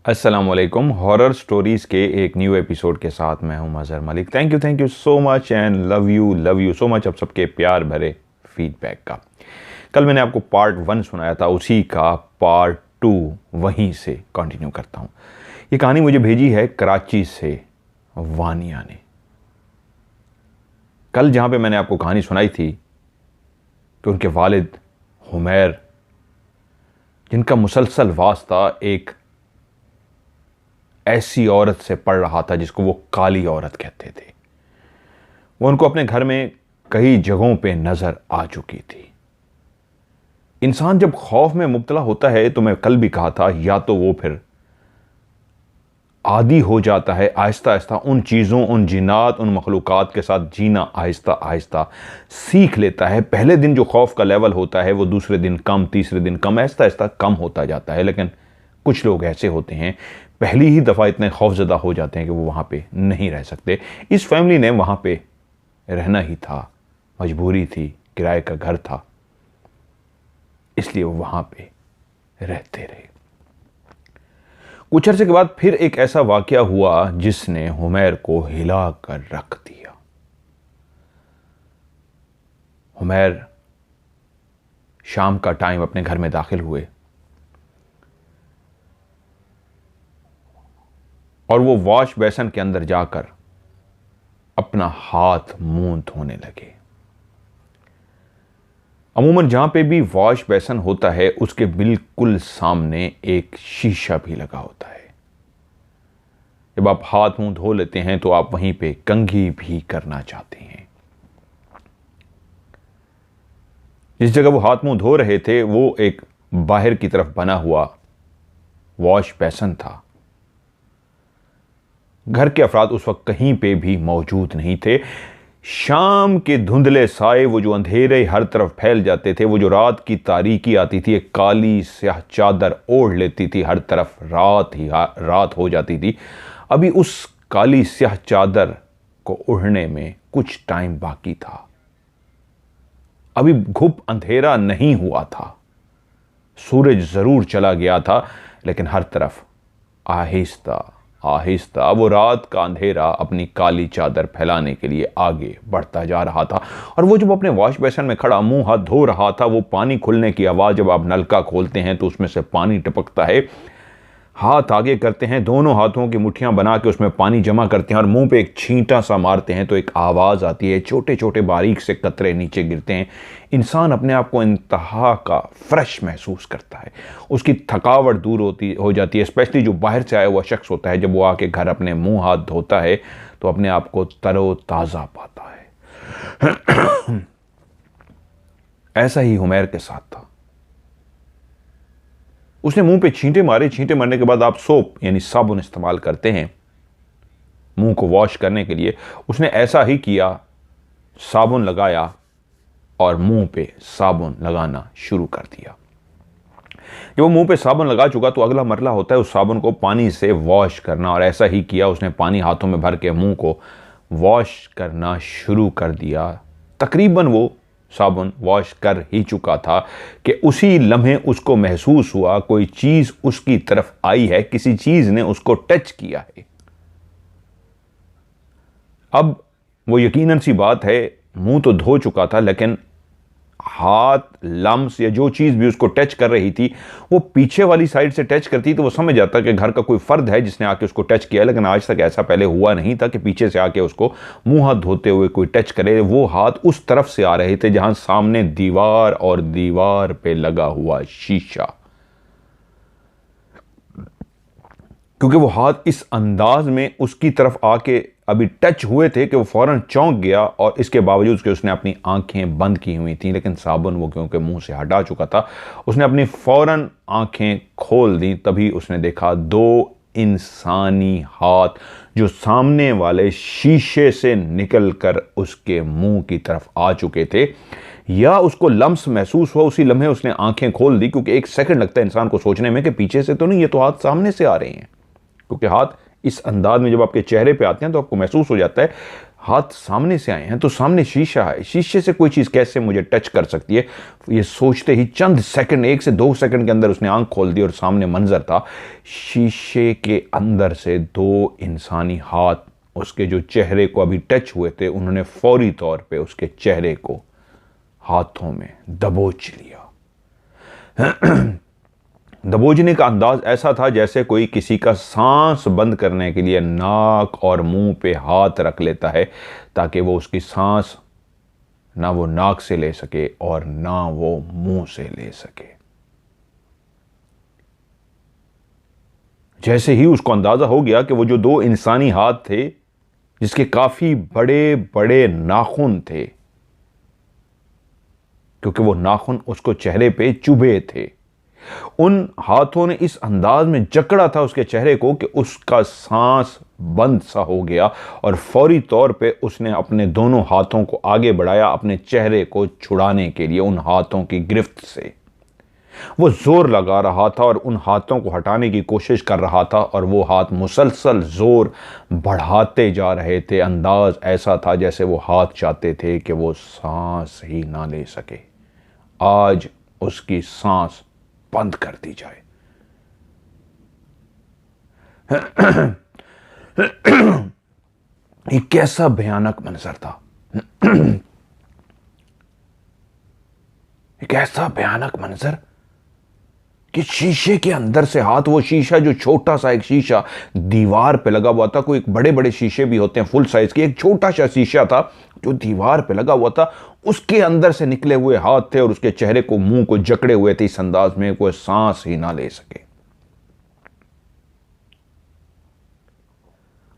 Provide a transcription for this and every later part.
अस्सलामुअलैकुम। Horror stories के एक न्यू एपिसोड के साथ मैं हूं Mazhar Malik. Thank you so much and love you so much आप सबके प्यार भरे फीडबैक का। कल मैंने आपको पार्ट 1 सुनाया था, उसी का पार्ट 2 वहीं से कंटिन्यू करता हूं। ये कहानी मुझे भेजी है कराची से वानिया ने। कल जहां पे मैंने आपको कहानी सुनाई थी कि उनके वालिद हुमैर, जिनका मुसलसल वास्ता एक ऐसी औरत से पड़ रहा था जिसको वो काली औरत कहते थे, वो उनको अपने घर में कई जगहों पे नजर आ चुकी थी। इंसान जब खौफ में मुब्तला होता है, तो मैं कल भी कहा था, या तो वो फिर आदी हो जाता है, आहिस्ता आहिस्ता उन चीज़ों, उन जिन्नात, उन मखलूक़ात के साथ जीना आहिस्ता आहिस्ता सीख लेता है। पहले दिन जो खौफ का लेवल होता है वो दूसरे दिन कम, तीसरे दिन कम, आहिस्ता आहिस्ता कम होता जाता है। लेकिन कुछ लोग ऐसे होते हैं, पहली ही दफ़ा इतने खौफज़दा हो जाते हैं कि वो वहाँ पे नहीं रह सकते। इस फैमिली ने वहाँ पे रहना ही था, मजबूरी थी, किराए का घर था, इसलिए वो वहाँ पे रहते रहे। कुछ अरसे के बाद फिर एक ऐसा वाकया हुआ जिसने हुमैर को हिला कर रख दिया। हुमैर शाम का टाइम अपने घर में दाखिल हुए और वो वॉश बेसन के अंदर जाकर अपना हाथ मुंह धोने लगे। अमूमन जहां पे भी वॉश बेसन होता है उसके बिल्कुल सामने एक शीशा भी लगा होता है। जब आप हाथ मुंह धो लेते हैं तो आप वहीं पे कंघी भी करना चाहते हैं। जिस जगह वो हाथ मुंह धो रहे थे वो एक बाहर की तरफ बना हुआ वॉश बेसन था। घर के अफराद उस वक्त कहीं पे भी मौजूद नहीं थे। शाम के धुंधले साए, वो जो अंधेरे हर तरफ फैल जाते थे, वो जो रात की तारीकी आती थी, एक काली स्याह चादर ओढ़ लेती थी, हर तरफ रात हो जाती थी। अभी उस काली स्याह चादर को ओढ़ने में कुछ टाइम बाकी था। अभी घुप अंधेरा नहीं हुआ था, सूरज जरूर चला गया था, लेकिन हर तरफ आहिस्ता आहिस्ता वो रात का अंधेरा अपनी काली चादर फैलाने के लिए आगे बढ़ता जा रहा था। और वो जब अपने वॉश बेसन में खड़ा मुंह हाथ धो रहा था, वो पानी खुलने की आवाज़, जब आप नलका खोलते हैं तो उसमें से पानी टपकता है, हाथ आगे करते हैं, दोनों हाथों की मुट्ठियां बना के उसमें पानी जमा करते हैं और मुंह पे एक छींटा सा मारते हैं तो एक आवाज़ आती है, छोटे छोटे बारीक से कतरे नीचे गिरते हैं। इंसान अपने आप को इंतहा का फ्रेश महसूस करता है, उसकी थकावट दूर हो जाती है। स्पेशली जो बाहर से आया हुआ शख्स होता है, जब वो आके घर अपने मुंह हाथ धोता है तो अपने आप को तरोताज़ा पाता है। ऐसा ही हुमैर के साथ था। उसने मुंह पे छींटे मारे। छींटे मारने के बाद आप सोप यानी साबुन इस्तेमाल करते हैं मुंह को वॉश करने के लिए, उसने ऐसा ही किया, साबुन लगाया और मुंह पे साबुन लगाना शुरू कर दिया। जब वो मुंह पे साबुन लगा चुका तो अगला मरला होता है उस साबुन को पानी से वॉश करना, और ऐसा ही किया। उसने पानी हाथों में भर के मुंह को वॉश करना शुरू कर दिया। तकरीबन वो साबुन वॉश कर ही चुका था कि उसी लम्हे उसको महसूस हुआ कोई चीज उसकी तरफ आई है, किसी चीज ने उसको टच किया है। अब वो यकीनन सी बात है, मुंह तो धो चुका था, लेकिन हाथ, लम्स या जो चीज भी उसको टच कर रही थी वो पीछे वाली साइड से टच करती तो वो समझ जाता कि घर का कोई फर्द है जिसने आके उसको टच किया। लेकिन आज तक ऐसा पहले हुआ नहीं था कि पीछे से आके उसको मुंह हाथ धोते हुए कोई टच करे। वो हाथ उस तरफ से आ रहे थे जहां सामने दीवार और दीवार पे लगा हुआ शीशा। क्योंकि वो हाथ इस अंदाज में उसकी तरफ आके अभी टच हुए थे कि वो फौरन चौंक गया, और इसके बावजूद कि उसने अपनी आंखें बंद की हुई थी, लेकिन साबुन वो क्योंकि मुंह से हटा चुका था, उसने अपनी फौरन आंखें खोल दी। तभी उसने देखा दो इंसानी हाथ जो सामने वाले शीशे से निकलकर उसके मुंह की तरफ आ चुके थे। या उसको लम्स महसूस हुआ, उसी लम्हे उसने आंखें खोल दी, क्योंकि एक सेकंड लगता है इंसान को सोचने में कि पीछे से तो नहीं, ये तो हाथ सामने से आ रहे हैं। क्योंकि हाथ इस अंदाज में जब आपके चेहरे पे आते हैं तो आपको महसूस हो जाता है हाथ सामने से आए हैं तो सामने शीशा है, शीशे से कोई चीज़ कैसे मुझे टच कर सकती है। ये सोचते ही चंद सेकंड, 1 से 2 सेकंड के अंदर उसने आंख खोल दी और सामने मंजर था, शीशे के अंदर से 2 इंसानी हाथ उसके जो चेहरे को अभी टच हुए थे, उन्होंने फौरी तौर पे उसके चेहरे को हाथों में दबोच लिया। दबोचने का अंदाज ऐसा था जैसे कोई किसी का सांस बंद करने के लिए नाक और मुंह पे हाथ रख लेता है ताकि वो उसकी सांस ना वो नाक से ले सके और ना वो मुंह से ले सके। जैसे ही उसको अंदाजा हो गया कि वो जो 2 इंसानी हाथ थे जिसके काफी बड़े बड़े नाखून थे, क्योंकि वो नाखून उसको चेहरे पे चुभे थे, उन हाथों ने इस अंदाज में जकड़ा था उसके चेहरे को कि उसका सांस बंद सा हो गया और फौरी तौर पे उसने अपने दोनों हाथों को आगे बढ़ाया अपने चेहरे को छुड़ाने के लिए उन हाथों की गिरफ्त से। वो जोर लगा रहा था और उन हाथों को हटाने की कोशिश कर रहा था और वो हाथ मुसलसल जोर बढ़ाते जा रहे थे। अंदाज ऐसा था जैसे वो हाथ चाहते थे कि वो सांस ही ना ले सके, आज उसकी सांस बंद कर दी जाए। ये कैसा भयानक मंजर था। एक ऐसा भयानक मंजर कि शीशे के अंदर से हाथ, वो शीशा जो छोटा सा एक शीशा दीवार पे लगा हुआ था, कोई बड़े बड़े शीशे भी होते हैं फुल साइज के, एक छोटा सा शीशा था जो दीवार पे लगा हुआ था, उसके अंदर से निकले हुए हाथ थे और उसके चेहरे को, मुंह को जकड़े हुए थे इस अंदाज में कोई सांस ही ना ले सके।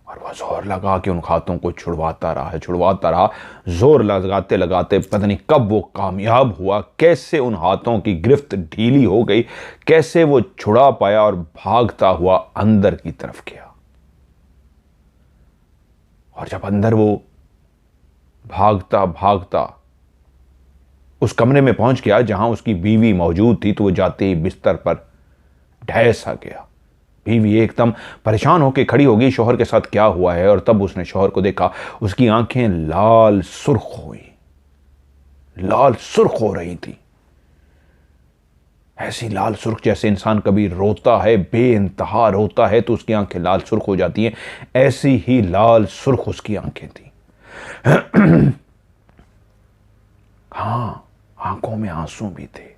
और वह जोर लगा कि उन हाथों को छुड़वाता रहा, जोर लगाते लगाते पता नहीं कब वो कामयाब हुआ, कैसे उन हाथों की गिरफ्त ढीली हो गई, कैसे वो छुड़ा पाया और भागता हुआ अंदर की तरफ गया। और जब अंदर वो भागता भागता उस कमरे में पहुंच गया जहां उसकी बीवी मौजूद थी, तो वो जाते ही बिस्तर पर ढह सा गया। बीवी एकदम परेशान होकर खड़ी हो गई, शौहर के साथ क्या हुआ है। और तब उसने शौहर को देखा, उसकी आंखें लाल सुर्ख हो रही थी, ऐसी लाल सुर्ख जैसे इंसान कभी रोता है, बेइंतहा रोता है तो उसकी आंखें लाल सुर्ख हो जाती हैं, ऐसी ही लाल सुर्ख उसकी आंखें थी। हां, आंखों में आंसू भी थे।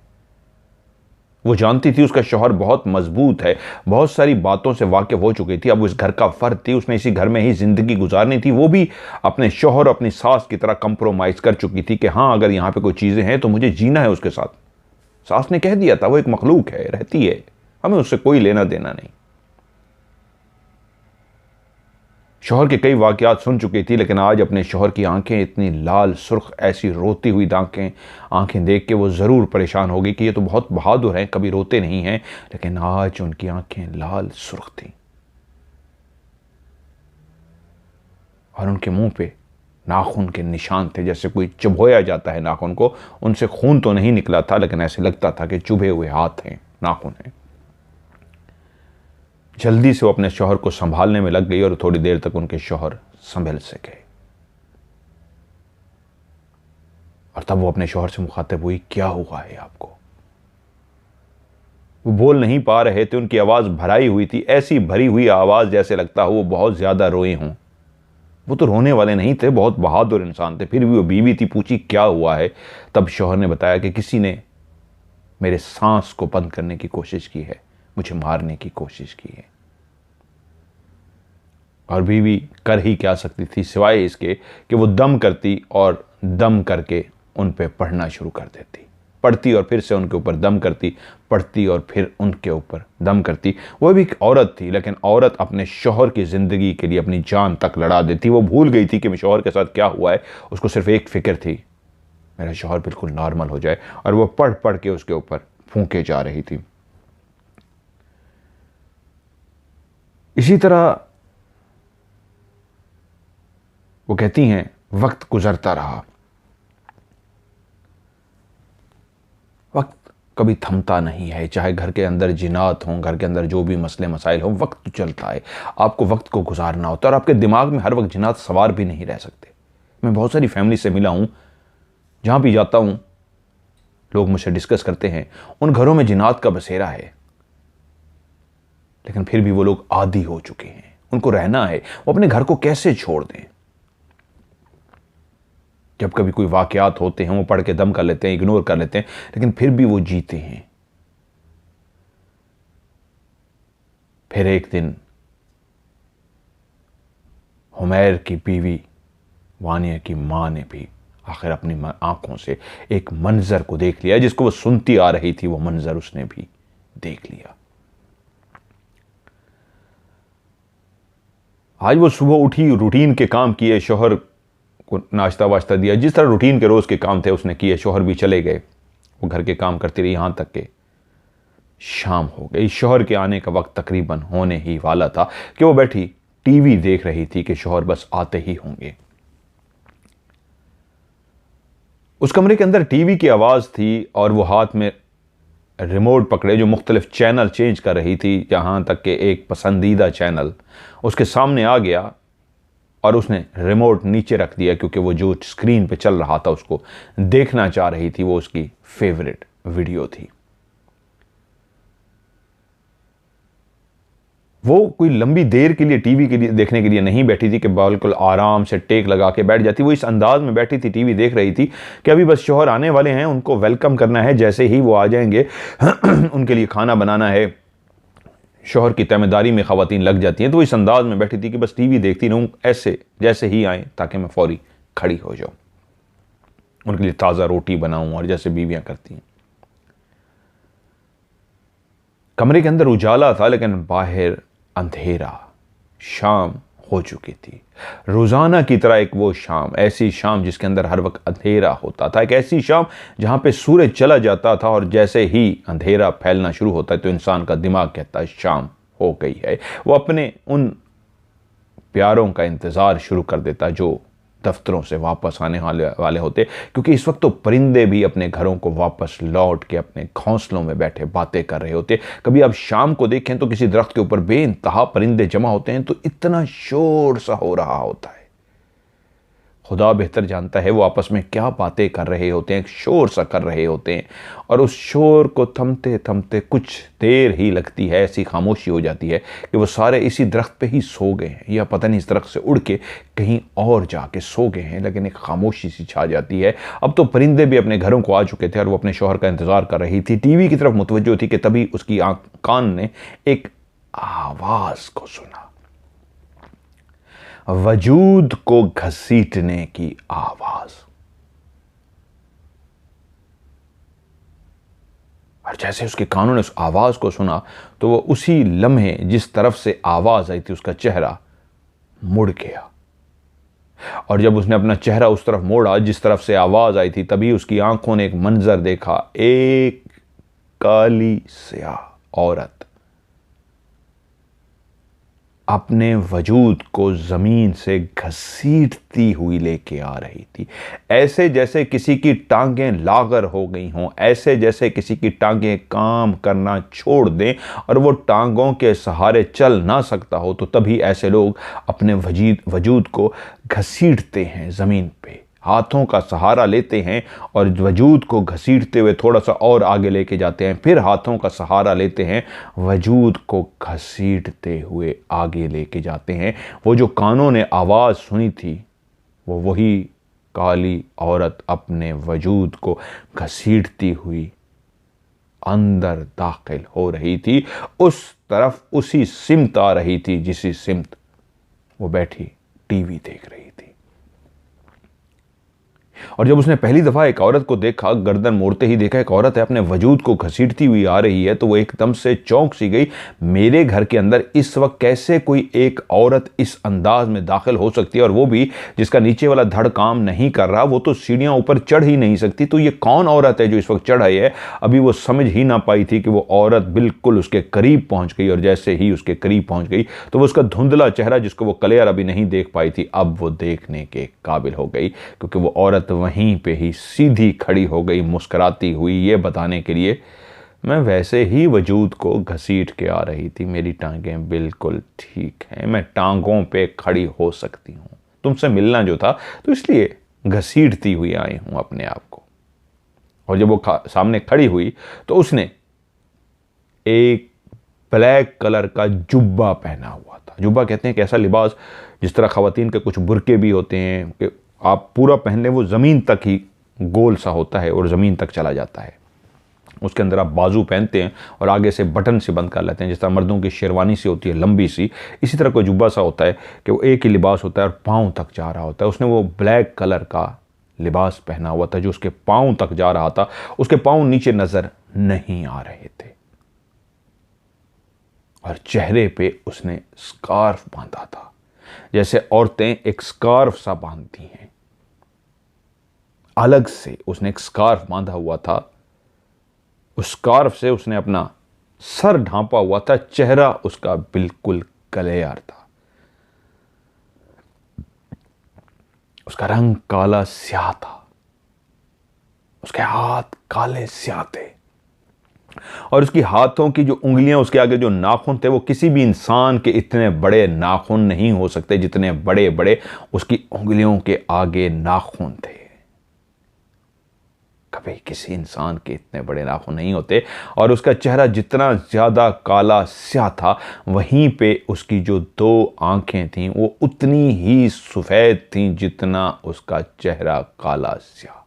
वो जानती थी उसका शौहर बहुत मजबूत है, बहुत सारी बातों से वाकिफ हो चुकी थी, अब वो इस घर का फर्द थी, उसने इसी घर में ही जिंदगी गुजारनी थी। वो भी अपने शौहर, अपनी सास की तरह कंप्रोमाइज कर चुकी थी कि हाँ, अगर यहां पे कोई चीजें हैं तो मुझे जीना है उसके साथ। सास ने कह दिया था वो एक मखलूक है, रहती है, हमें उससे कोई लेना देना नहीं। शौहर के कई वाकयात सुन चुकी थी, लेकिन आज अपने शौहर की आंखें इतनी लाल सुर्ख, ऐसी रोती हुई आंखें देख के वो ज़रूर परेशान हो गई कि ये तो बहुत बहादुर हैं, कभी रोते नहीं हैं, लेकिन आज उनकी आंखें लाल सुर्ख थीं और उनके मुंह पे नाखून के निशान थे, जैसे कोई चुभोया जाता है नाखून को। उनसे खून तो नहीं निकला था, लेकिन ऐसे लगता था कि चुभे हुए हाथ हैं, नाखून हैं। जल्दी से वो अपने शौहर को संभालने में लग गई और थोड़ी देर तक उनके शौहर संभल से गए। और तब वो अपने शौहर से मुखातिब हुई, क्या हुआ है आपको? वो बोल नहीं पा रहे थे, उनकी आवाज भराई हुई थी, ऐसी भरी हुई आवाज जैसे लगता हो वो बहुत ज्यादा रोए हों। वो तो रोने वाले नहीं थे, बहुत बहादुर इंसान थे, फिर भी वो बीवी थी। पूछी क्या हुआ है? तब शौहर ने बताया कि किसी ने मेरे सांस को बंद करने की कोशिश की है, मुझे मारने की कोशिश की है। और बीवी कर ही क्या सकती थी सिवाय इसके कि वो दम करती और दम करके उन पे पढ़ना शुरू कर देती, पढ़ती और फिर से उनके ऊपर दम करती, पढ़ती और फिर उनके ऊपर दम करती। वो भी एक औरत थी, लेकिन औरत अपने शौहर की ज़िंदगी के लिए अपनी जान तक लड़ा देती। वो भूल गई थी कि मेरे शौहर के साथ क्या हुआ है, उसको सिर्फ एक फिक्र थी, मेरा शौहर बिल्कुल नॉर्मल हो जाए। और वो पढ़ पढ़ के उसके ऊपर फूंके जा रही थी। इसी तरह वो कहती हैं, वक्त गुजरता रहा, वक्त कभी थमता नहीं है, चाहे घर के अंदर जिनात हों, घर के अंदर जो भी मसले मसाइल हों, वक्त चलता है। आपको वक्त को गुजारना होता है और आपके दिमाग में हर वक्त जिनात सवार भी नहीं रह सकते। मैं बहुत सारी फैमिली से मिला हूं, जहां भी जाता हूं लोग मुझसे डिस्कस करते हैं उन घरों में जिन्नात का बसेरा है, लेकिन फिर भी वो लोग आदी हो चुके हैं, उनको रहना है, वो अपने घर को कैसे छोड़ दें। जब कभी कोई वाकयात होते हैं वो पढ़ के दम कर लेते हैं, इग्नोर कर लेते हैं, लेकिन फिर भी वो जीते हैं। फिर एक दिन हुमैर की बीवी वानिया की मां ने भी आखिर अपनी आंखों से एक मंजर को देख लिया, जिसको वो सुनती आ रही थी, वो मंजर उसने भी देख लिया। आज वो सुबह उठी, रूटीन के काम किए, शौहर को नाश्ता वाश्ता दिया, जिस तरह रूटीन के रोज के काम थे उसने किए, शौहर भी चले गए, वो घर के काम करती रही, यहां तक के शाम हो गई। शौहर के आने का वक्त तकरीबन होने ही वाला था कि वो बैठी टीवी देख रही थी कि शौहर बस आते ही होंगे। उस कमरे के अंदर टीवी की आवाज थी और वो हाथ में रिमोट पकड़े जो मुख्तलिफ चैनल चेंज कर रही थी, जहां तक कि एक पसंदीदा चैनल उसके सामने आ गया और उसने रिमोट नीचे रख दिया, क्योंकि वो जो स्क्रीन पे चल रहा था उसको देखना चाह रही थी, वो उसकी फेवरेट वीडियो थी। वो कोई लंबी देर के लिए टीवी के लिए देखने के लिए नहीं बैठी थी कि बिल्कुल आराम से टेक लगा के बैठ जाती। वो इस अंदाज में बैठी थी, टीवी देख रही थी कि अभी बस शौहर आने वाले हैं, उनको वेलकम करना है, जैसे ही वो आ जाएंगे उनके लिए खाना बनाना है, शौहर की तैमेदारी में ख़वातीन लग जाती हैं। तो इस अंदाज में बैठी थी कि बस टीवी देखती रहूं, ऐसे जैसे ही आए ताकि मैं फौरी खड़ी हो जाऊं, उनके लिए ताज़ा रोटी बनाऊं, और जैसे बीवियां करती हैं। कमरे के अंदर उजाला था लेकिन बाहर अंधेरा, शाम हो चुकी थी। रोजाना की तरह एक वो शाम, ऐसी शाम जिसके अंदर हर वक्त अंधेरा होता था, एक ऐसी शाम जहां पे सूरज चला जाता था और जैसे ही अंधेरा फैलना शुरू होता है तो इंसान का दिमाग कहता है शाम हो गई है। वो अपने उन प्यारों का इंतजार शुरू कर देता जो दफ्तरों से वापस आने वाले होते, क्योंकि इस वक्त तो परिंदे भी अपने घरों को वापस लौट के अपने घोंसलों में बैठे बातें कर रहे होते। कभी आप शाम को देखें तो किसी दरख्त के ऊपर बेइंतहा परिंदे जमा होते हैं तो इतना शोर सा हो रहा होता है, खुदा बेहतर जानता है वो आपस में क्या बातें कर रहे होते हैं, शोर सा कर रहे होते हैं, और उस शोर को थमते थमते कुछ देर ही लगती है, ऐसी खामोशी हो जाती है कि वो सारे इसी दरख्त पे ही सो गए हैं, या पता नहीं इस दरख्त से उड़ के कहीं और जाके सो गए हैं, लेकिन एक खामोशी सी छा जाती है। अब तो परिंदे भी अपने घरों को आ चुके थे और वो अपने शौहर का इंतजार कर रही थी, टीवी की तरफ मुतवज्जो थी कि तभी उसकी कान ने एक आवाज को सुना, वजूद को घसीटने की आवाज। और जैसे उसके कानों ने उस आवाज को सुना तो वो उसी लम्हे जिस तरफ से आवाज आई थी उसका चेहरा मुड़ गया, और जब उसने अपना चेहरा उस तरफ मोड़ा जिस तरफ से आवाज आई थी, तभी उसकी आंखों ने एक मंजर देखा, एक काली स्याह औरत अपने वजूद को जमीन से घसीटती हुई लेके आ रही थी, ऐसे जैसे किसी की टांगें लागर हो गई हों, ऐसे जैसे किसी की टांगें काम करना छोड़ दें और वो टांगों के सहारे चल ना सकता हो, तो तभी ऐसे लोग अपने वजूद को घसीटते हैं ज़मीन पे, हाथों का सहारा लेते हैं और वजूद को घसीटते हुए थोड़ा सा और आगे लेके जाते हैं, फिर हाथों का सहारा लेते हैं, वजूद को घसीटते हुए आगे लेके जाते हैं। वो जो कानों ने आवाज़ सुनी थी वो वही काली औरत अपने वजूद को घसीटती हुई अंदर दाखिल हो रही थी, उस तरफ उसी सिमत आ रही थी जिसी सिमत वो बैठी टीवी देख रही थी। और जब उसने पहली दफा एक औरत को देखा, गर्दन मोड़ते ही देखा एक औरत है अपने वजूद को घसीटती हुई आ रही है, तो वो एकदम से चौंक सी गई। मेरे घर के अंदर इस वक्त कैसे कोई एक औरत इस अंदाज में दाखिल हो सकती है, और वो भी जिसका नीचे वाला धड़ काम नहीं कर रहा, वो तो सीढ़ियां ऊपर चढ़ ही नहीं सकती, तो ये कौन औरत है जो इस वक्त चढ़ आई है। अभी वो समझ ही ना पाई थी कि वो औरत बिल्कुल उसके करीब पहुंच गई, और जैसे ही उसके करीब पहुंच गई तो वो उसका धुंधला चेहरा जिसको वो क्लियर अभी नहीं देख पाई थी, अब वो देखने के काबिल हो गई, क्योंकि वो औरत वहीं पे ही सीधी खड़ी हो गई मुस्कुराती हुई, ये बताने के लिए मैं वैसे ही वजूद को घसीट के आ रही थी, मेरी टांगें बिल्कुल ठीक हैं, मैं टांगों पे खड़ी हो सकती हूँ। तुमसे मिलना जो था, तो इसलिए घसीटती हुई आई हूं अपने आप को। और जब वो सामने खड़ी हुई तो उसने एक ब्लैक कलर का जुब्बा पहना हुआ था। जुब्बा कहते हैं कि ऐसा लिबास जिस तरह ख़वातीन के कुछ बुरके भी होते हैं कि आप पूरा पहन लें, वो ज़मीन तक ही गोल सा होता है और ज़मीन तक चला जाता है। उसके अंदर आप बाजू पहनते हैं और आगे से बटन से बंद कर लेते हैं, जिस तरह मर्दों की शेरवानी सी होती है लंबी सी, इसी तरह कोई जुब्बा सा होता है कि वो एक ही लिबास होता है और पाँव तक जा रहा होता है। उसने वो ब्लैक कलर का लिबास पहना हुआ था जो उसके पाँव तक जा रहा था। उसके पाँव नीचे नज़र नहीं आ रहे थे और चेहरे पे उसने स्कार्फ बांधा था, जैसे औरतें एक स्कार्फ सा बांधती हैं। अलग से उसने एक स्कार्फ बांधा हुआ था। उस स्कार्फ से उसने अपना सर ढांपा हुआ था। चेहरा उसका बिल्कुल कलेयार था। उसका रंग काला स्याह था। उसके हाथ काले स्याह थे और उसकी हाथों की जो उंगलियां, उसके आगे जो नाखून थे, वो किसी भी इंसान के इतने बड़े नाखून नहीं हो सकते जितने बड़े बड़े उसकी उंगलियों के आगे नाखून थे। कभी किसी इंसान के इतने बड़े नाखून नहीं होते। और उसका चेहरा जितना ज्यादा काला स्याह था, वहीं पे उसकी जो दो आंखें थीं वो उतनी ही सफेद थीं जितना उसका चेहरा काला स्याह।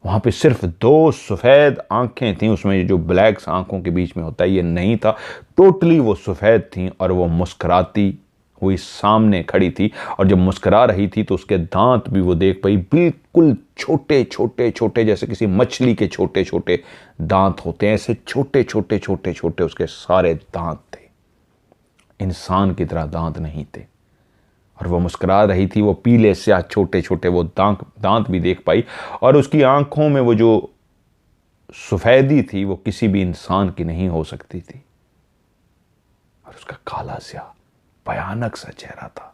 वहां पे सिर्फ दो सफेद आंखें थीं, उसमें जो ब्लैक आंखों के बीच में होता है ये नहीं था। टोटली वो सफेद थीं और वो मुस्कुराती हुई सामने खड़ी थी। और जब मुस्कुरा रही थी तो उसके दांत भी वो देख पाई, बिल्कुल छोटे छोटे छोटे, जैसे किसी मछली के छोटे छोटे दांत होते हैं, ऐसे छोटे छोटे छोटे छोटे उसके सारे दांत थे। इंसान की तरह दांत नहीं थे। और वो मुस्कुरा रही थी। वो पीले स्याह छोटे छोटे वो दांत भी देख पाई और उसकी आंखों में वो जो सफेदी थी वो किसी भी इंसान की नहीं हो सकती थी। और उसका काला स्याह भयानक सा चेहरा था।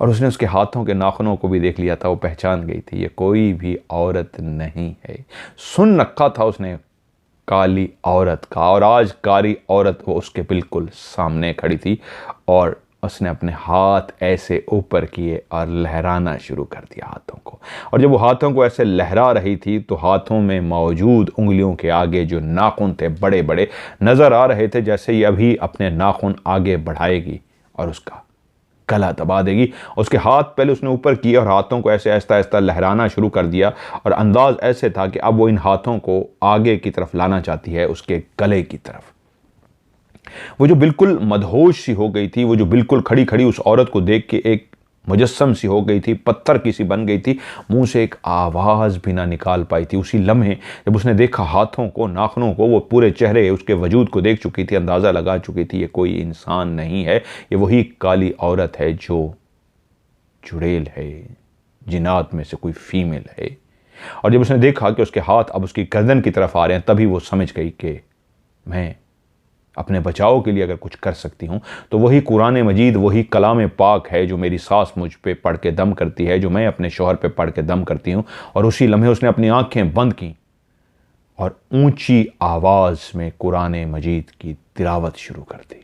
और उसने उसके हाथों के नाखूनों को भी देख लिया था। वो पहचान गई थी ये कोई भी औरत नहीं है। सुन रखा था उसने काली औरत का, और आज काली औरत वो उसके बिल्कुल सामने खड़ी थी। और उसने अपने हाथ ऐसे ऊपर किए और लहराना शुरू कर दिया हाथों को। और जब वो हाथों को ऐसे लहरा रही थी तो हाथों में मौजूद उंगलियों के आगे जो नाखून थे बड़े बड़े नजर आ रहे थे, जैसे ये अभी अपने नाखून आगे बढ़ाएगी और उसका गला दबा देगी। उसके हाथ पहले उसने ऊपर किए और हाथों को ऐसे आहिस्ता आहिस्ता लहराना शुरू कर दिया। और अंदाज ऐसे था कि अब वो इन हाथों को आगे की तरफ लाना चाहती है, उसके गले की तरफ। वो जो बिल्कुल मदहोश सी हो गई थी, वो जो बिल्कुल खड़ी खड़ी उस औरत को देख के एक मुजस्सम सी हो गई थी, पत्थर की सी बन गई थी, मुंह से एक आवाज भी ना निकाल पाई थी। उसी लम्हे जब उसने देखा हाथों को, नाखूनों को, वो पूरे चेहरे उसके वजूद को देख चुकी थी, अंदाजा लगा चुकी थी ये कोई इंसान नहीं है, ये वही काली औरत है जो चुड़ैल है, जिन्नात में से कोई फीमेल है। और जब उसने देखा कि उसके हाथ अब उसकी गर्दन की तरफ आ रहे हैं, तभी वो समझ गई कि मैं अपने बचाव के लिए अगर कुछ कर सकती हूँ तो वही कुरान मजीद, वही कलाम पाक है जो मेरी सास मुझ पे पढ़ के दम करती है, जो मैं अपने शौहर पे पढ़ के दम करती हूँ। और उसी लम्हे उसने अपनी आंखें बंद की और ऊंची आवाज में कुरान मजीद की तिलावत शुरू कर दी।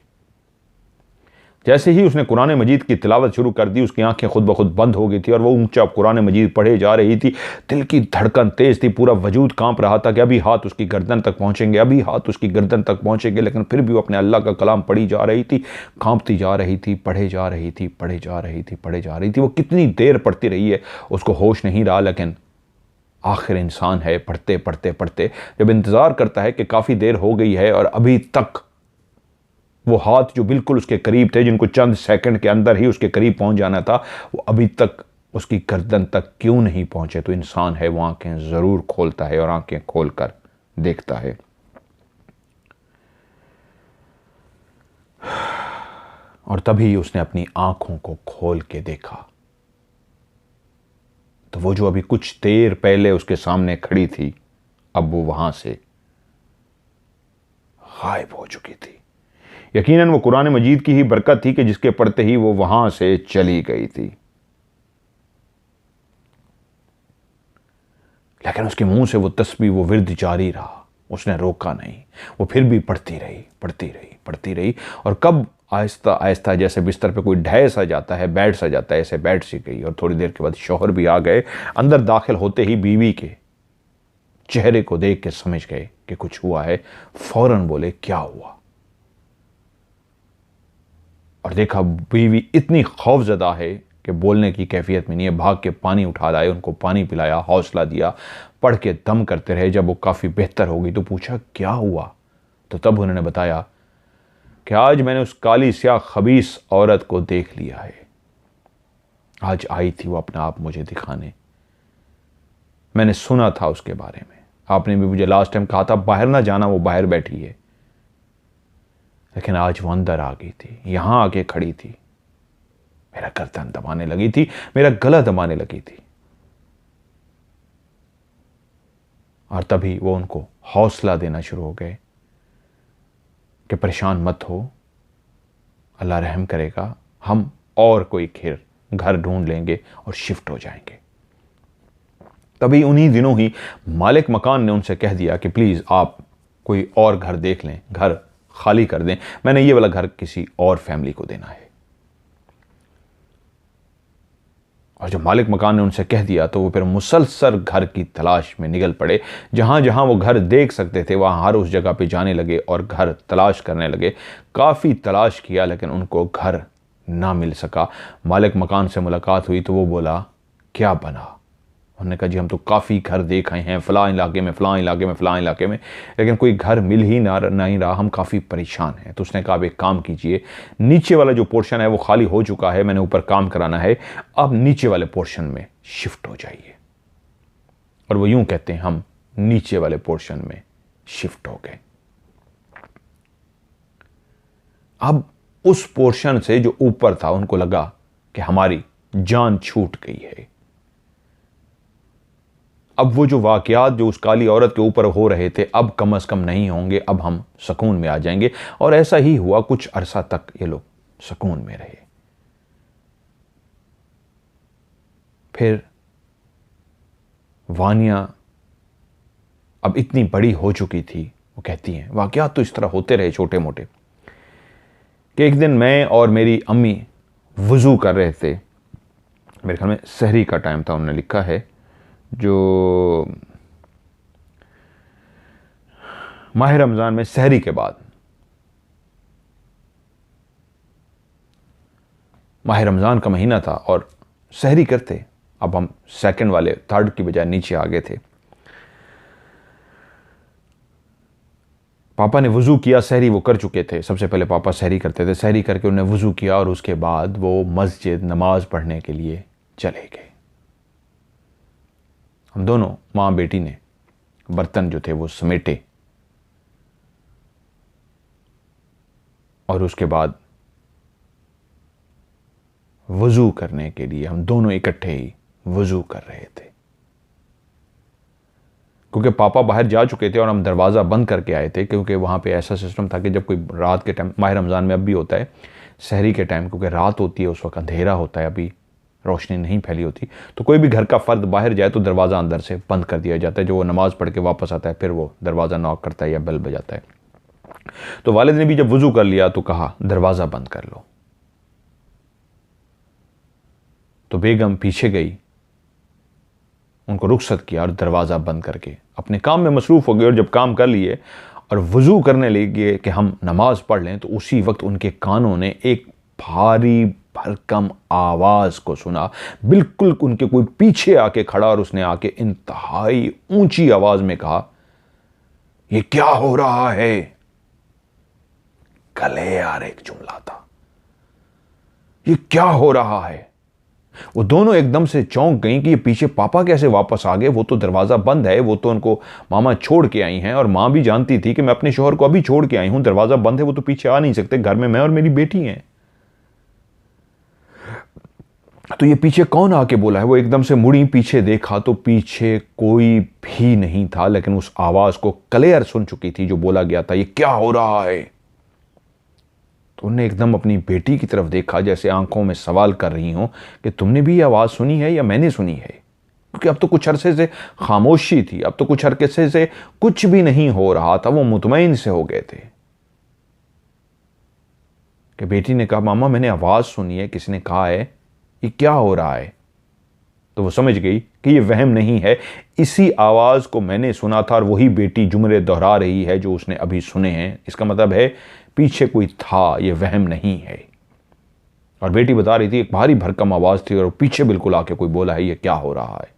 जैसे ही उसने कुरान मजीद की तिलावत शुरू कर दी, उसकी आंखें खुद ब खुद बंद हो गई थी और वो ऊंचा कुरान मजीद पढ़े जा रही थी। दिल की धड़कन तेज थी, पूरा वजूद कांप रहा था कि अभी हाथ उसकी गर्दन तक पहुंचेंगे, अभी हाथ उसकी गर्दन तक पहुंचेंगे। लेकिन फिर भी वो अपने अल्लाह का कलाम पढ़ी जा रही थी, कांपती जा रही थी, पढ़े जा रही थी, पढ़े जा रही थी, पढ़े जा रही थी। वो कितनी देर पढ़ती रही है उसको होश नहीं रहा, लेकिन आखिर इंसान है, पढ़ते पढ़ते पढ़ते जब इंतजार करता है कि काफी देर हो गई है और अभी तक वो हाथ जो बिल्कुल उसके करीब थे, जिनको चंद सेकंड के अंदर ही उसके करीब पहुंच जाना था, वो अभी तक उसकी गर्दन तक क्यों नहीं पहुंचे, तो इंसान है वो आंखें जरूर खोलता है और आंखें खोलकर देखता है। और तभी उसने अपनी आंखों को खोल के देखा तो वो जो अभी कुछ देर पहले उसके सामने खड़ी थी, अब वो वहां से गायब हो चुकी थी। यकीनन वो कुरान मजीद की ही बरकत थी कि जिसके पढ़ते ही वो वहां से चली गई थी। लेकिन उसके मुंह से वो तस्बीह, वो विर्द जारी रहा, उसने रोका नहीं। वो फिर भी पढ़ती रही, पढ़ती रही, पढ़ती रही। और कब आहिस्ता आहिस्ता जैसे बिस्तर पे कोई ढह सा जाता है, बैठ सा जाता है, ऐसे बैठ सी गई। और थोड़ी देर के बाद शौहर भी आ गए। अंदर दाखिल होते ही बीवी के चेहरे को देख के समझ गए कि कुछ हुआ है। फौरन बोले, क्या हुआ? और देखा बीवी इतनी खौफजदा है कि बोलने की कैफियत में नहीं है। भाग के पानी उठा लाए, उनको पानी पिलाया, हौसला दिया, पढ़ के दम करते रहे। जब वो काफ़ी बेहतर हो गई तो पूछा, क्या हुआ? तो तब उन्होंने बताया कि आज मैंने उस काली स्याह खबीस औरत को देख लिया है। आज आई थी वो अपना आप मुझे दिखाने। मैंने सुना था उसके बारे में। आपने भी मुझे लास्ट टाइम कहा था बाहर ना जाना, वो बाहर बैठी है। लेकिन आज वो अंदर आ गई थी, यहां आके खड़ी थी, मेरा गर्दन दबाने लगी थी, मेरा गला दबाने लगी थी। और तभी वो उनको हौसला देना शुरू हो गए कि परेशान मत हो, अल्लाह रहम करेगा, हम और कोई घर ढूंढ लेंगे और शिफ्ट हो जाएंगे। तभी उन्हीं दिनों ही मालिक मकान ने उनसे कह दिया कि प्लीज़ आप कोई और घर देख लें, घर खाली कर दें, मैंने ये वाला घर किसी और फैमिली को देना है। और जब मालिक मकान ने उनसे कह दिया तो वो फिर मुसलसल घर की तलाश में निकल पड़े। जहां जहां वो घर देख सकते थे वहां हर उस जगह पे जाने लगे और घर तलाश करने लगे। काफ़ी तलाश किया लेकिन उनको घर ना मिल सका। मालिक मकान से मुलाकात हुई तो वो बोला, क्या बना? उन्होंने कहा, जी हम तो काफ़ी घर देख आए हैं, फ़लाँ इलाके में, फ़लाँ इलाके में, फ़लाँ इलाके में, लेकिन कोई घर मिल ही नहीं रहा, हम काफ़ी परेशान हैं। तो उसने कहा, अब एक काम कीजिए, नीचे वाला जो पोर्शन है वो खाली हो चुका है, मैंने ऊपर काम कराना है, अब नीचे वाले पोर्शन में शिफ्ट हो जाइए। और वो यूं कहते हैं, हम नीचे वाले पोर्शन में शिफ्ट हो गए। अब उस पोर्शन से जो ऊपर था उनको लगा कि हमारी जान छूट गई है। अब वो जो वाकयात जो उस काली औरत के ऊपर हो रहे थे अब कम से कम नहीं होंगे, अब हम सुकून में आ जाएंगे। और ऐसा ही हुआ, कुछ अरसा तक ये लोग सुकून में रहे। फिर वानिया अब इतनी बड़ी हो चुकी थी, वो कहती हैं वाकयात तो इस तरह होते रहे छोटे मोटे कि एक दिन मैं और मेरी अम्मी वज़ू कर रहे थे। मेरे ख्याल में सहरी का टाइम था, उन्होंने लिखा है, जो माह रमज़ान में सहरी के बाद, माह रमज़ान का महीना था और सहरी करते। अब हम सेकंड वाले थर्ड की बजाय नीचे आ गए थे। पापा ने वज़ू किया, सहरी वो कर चुके थे। सबसे पहले पापा सहरी करते थे, सहरी करके उन्होंने वज़ू किया और उसके बाद वो मस्जिद नमाज पढ़ने के लिए चले गए। हम दोनों माँ बेटी ने बर्तन जो थे वो समेटे और उसके बाद वज़ू करने के लिए हम दोनों इकट्ठे ही वज़ू कर रहे थे। क्योंकि पापा बाहर जा चुके थे और हम दरवाज़ा बंद करके आए थे, क्योंकि वहाँ पे ऐसा सिस्टम था कि जब कोई रात के टाइम, माह रमज़ान में अब भी होता है, सहरी के टाइम क्योंकि रात होती है उस वक्त अंधेरा होता है, अभी रोशनी नहीं फैली होती, तो कोई भी घर का फ़र्द बाहर जाए तो दरवाज़ा अंदर से बंद कर दिया जाता है। जो वो नमाज़ पढ़ के वापस आता है फिर वो दरवाज़ा नॉक करता है या बेल बजाता है। तो वालिद ने भी जब वज़ू कर लिया तो कहा दरवाज़ा बंद कर लो। तो बेगम पीछे गई, उनको रुखसत किया और दरवाज़ा बंद करके अपने काम में मसरूफ़ हो गए। और जब काम कर लिए और वज़ू करने लगे कि हम नमाज़ पढ़ लें, तो उसी वक्त उनके कानों ने एक भारी भरकम आवाज़ को सुना। बिल्कुल उनके कोई पीछे आके खड़ा और उसने आके इंतहाई ऊंची आवाज़ में कहा, ये क्या हो रहा है? गले यार एक जुमला था, ये क्या हो रहा है? वो दोनों एकदम से चौंक गई कि ये पीछे पापा कैसे वापस आ गए, वो तो दरवाज़ा बंद है, वो तो उनको मामा छोड़ के आई हैं और माँ भी जानती थी कि मैं अपने शोहर को अभी छोड़ के आई हूं, दरवाज़ा बंद है, वो तो पीछे आ नहीं सकते, घर में मैं और मेरी बेटी हैं। तो ये पीछे कौन आके बोला है? वो एकदम से मुड़ी, पीछे देखा तो पीछे कोई भी नहीं था, लेकिन उस आवाज़ को क्लियर सुन चुकी थी जो बोला गया था, ये क्या हो रहा है? तो उन्होंने एकदम अपनी बेटी की तरफ देखा, जैसे आंखों में सवाल कर रही हूं कि तुमने भी ये आवाज़ सुनी है या मैंने सुनी है? क्योंकि अब तो कुछ अरसे से खामोशी थी, अब तो कुछ अरसे से कुछ भी नहीं हो रहा था। वो मुतमईन से हो गए थे कि बेटी ने कहा मामा मैंने आवाज़ सुनी है, किसी ने कहा है, ये क्या हो रहा है। तो वो समझ गई कि ये वहम नहीं है, इसी आवाज़ को मैंने सुना था और वही बेटी जुमले दोहरा रही है जो उसने अभी सुने हैं। इसका मतलब है पीछे कोई था, ये वहम नहीं है। और बेटी बता रही थी एक भारी भरकम आवाज़ थी और पीछे बिल्कुल आके कोई बोला है, ये क्या हो रहा है।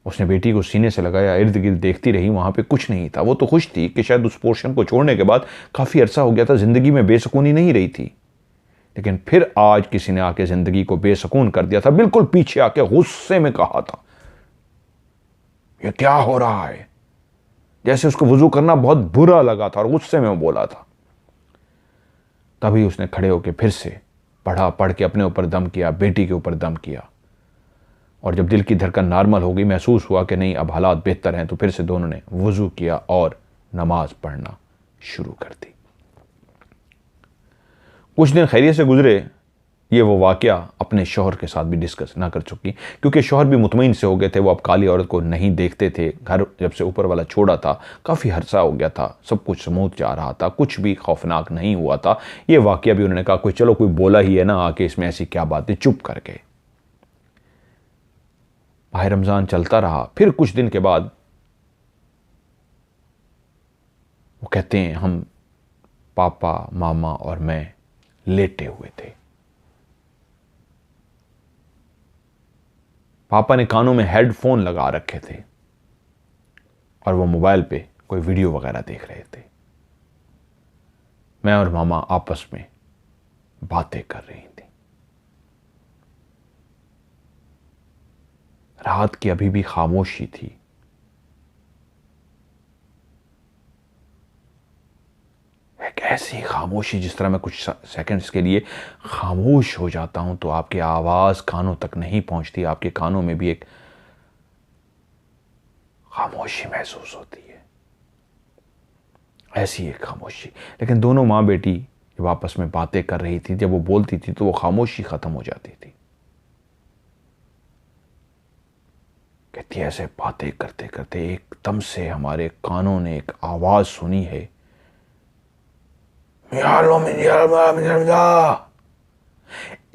उसने बेटी को सीने से लगाया, इर्द गिर्द देखती रही, वहां पे कुछ नहीं था। वो तो खुश थी कि शायद उस पोर्शन को छोड़ने के बाद काफ़ी अरसा हो गया था, ज़िंदगी में बेसुकूनी नहीं रही थी। लेकिन फिर आज किसी ने आके ज़िंदगी को बेसुकून कर दिया था। बिल्कुल पीछे आके गुस्से में कहा था, ये क्या हो रहा है। जैसे उसको वुजू करना बहुत बुरा लगा था और गुस्से में वो बोला था। तभी उसने खड़े होकर फिर से पढ़ के अपने ऊपर दम किया, बेटी के ऊपर दम किया। और जब दिल की धड़कन नॉर्मल हो गई, महसूस हुआ कि नहीं अब हालात बेहतर हैं, तो फिर से दोनों ने वुजू किया और नमाज पढ़ना शुरू कर दी। कुछ दिन खैरियत से गुजरे। ये वो वाकया अपने शौहर के साथ भी डिस्कस ना कर चुकी, क्योंकि शौहर भी मुतमईन से हो गए थे। वो अब काली औरत को नहीं देखते थे। घर जब से ऊपर वाला छोड़ा था काफ़ी हर्सा हो गया था, सब कुछ स्मूथ जा रहा था, कुछ भी खौफनाक नहीं हुआ था। ये वाकया भी उन्होंने कहा कोई चलो कोई बोला ही है ना आके, इसमें ऐसी क्या बात है, चुप करके। माह रमज़ान चलता रहा। फिर कुछ दिन के बाद वो कहते हैं हम पापा मामा और मैं लेटे हुए थे। पापा ने कानों में हेडफोन लगा रखे थे और वो मोबाइल पे कोई वीडियो वगैरह देख रहे थे। मैं और मामा आपस में बातें कर रही थी। रात की अभी भी खामोशी थी। एक ऐसी खामोशी जिस तरह मैं कुछ सेकंड्स के लिए खामोश हो जाता हूं तो आपकी आवाज कानों तक नहीं पहुंचती, आपके कानों में भी एक खामोशी महसूस होती है। ऐसी एक खामोशी। लेकिन दोनों मां बेटी जब आपस में बातें कर रही थी, जब वो बोलती थी तो वो खामोशी खत्म हो जाती थी। कहती ऐसे बातें करते करते एकदम से हमारे कानों ने एक आवाज सुनी है,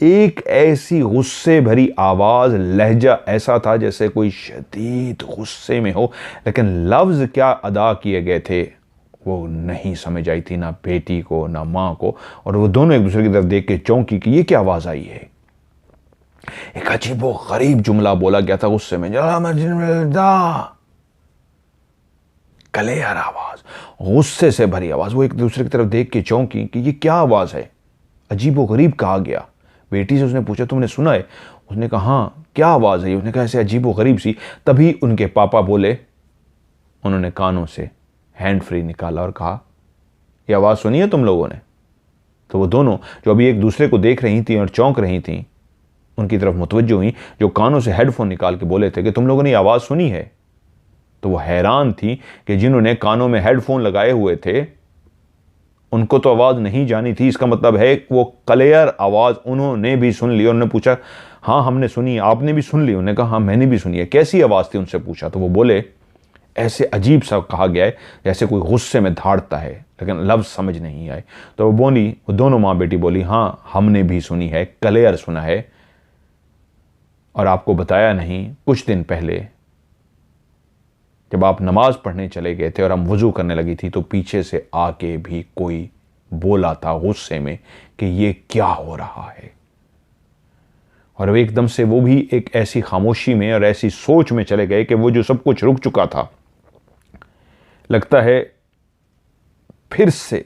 एक ऐसी गुस्से भरी आवाज, लहजा ऐसा था जैसे कोई शदीद गुस्से में हो, लेकिन लफ्ज क्या अदा किए गए थे वो नहीं समझ आई थी, ना बेटी को ना मां को। और वो दोनों एक दूसरे की तरफ देख के चौंकी कि ये क्या आवाज आई है। एक अजीब व गरीब जुमला बोला गया था गुस्से में, कलेर आवाज, गुस्से से भरी आवाज। वो एक दूसरे की तरफ देख के चौंकी कि ये क्या आवाज है, अजीब व गरीब कहा गया। बेटी से उसने पूछा तुमने सुना है? उसने कहा हाँ, क्या आवाज है? उसने कहा ऐसे अजीब व गरीब सी। तभी उनके पापा बोले, उन्होंने कानों से हैंड फ्री निकाला और कहा ये आवाज सुनी है तुम लोगों ने? तो वो दोनों जो अभी एक दूसरे को देख रही थी और चौंक रही थी, उनकी तरफ मुतवज्जो हुई, जो कानों से हेडफोन निकाल के बोले थे कि तुम लोगों ने आवाज सुनी है। तो वो हैरान थी कि जिन्होंने कानों में हेडफोन लगाए हुए थे उनको तो आवाज नहीं जानी थी। इसका मतलब है वो क्लियर आवाज उन्होंने भी सुन ली। उन्होंने पूछा हाँ हमने सुनी, आपने भी सुन ली? उन्होंने कहा हाँ मैंने भी सुनी है। कैसी आवाज थी उनसे पूछा तो वो बोले ऐसे अजीब सा कहा गया है जैसे कोई गुस्से में धाड़ता है, लेकिन लफ्ज समझ नहीं आए। तो वो बोली, वो दोनों माँ बेटी बोली हाँ हमने भी सुनी है, क्लियर सुना है। और आपको बताया नहीं, कुछ दिन पहले जब आप नमाज पढ़ने चले गए थे और हम वुजू करने लगी थी तो पीछे से आके भी कोई बोला था गुस्से में कि ये क्या हो रहा है। और एकदम से वो भी एक ऐसी खामोशी में और ऐसी सोच में चले गए कि वो जो सब कुछ रुक चुका था लगता है फिर से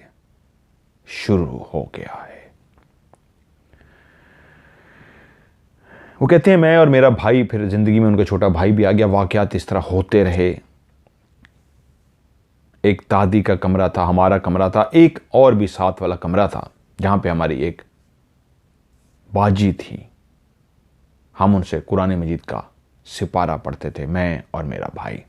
शुरू हो गया है। वो कहते हैं मैं और मेरा भाई, फिर जिंदगी में उनका छोटा भाई भी आ गया। वाकयात इस तरह होते रहे। एक दादी का कमरा था, हमारा कमरा था, एक और भी साथ वाला कमरा था जहां पे हमारी एक बाजी थी। हम उनसे कुरान मजीद का सिपारा पढ़ते थे, मैं और मेरा भाई।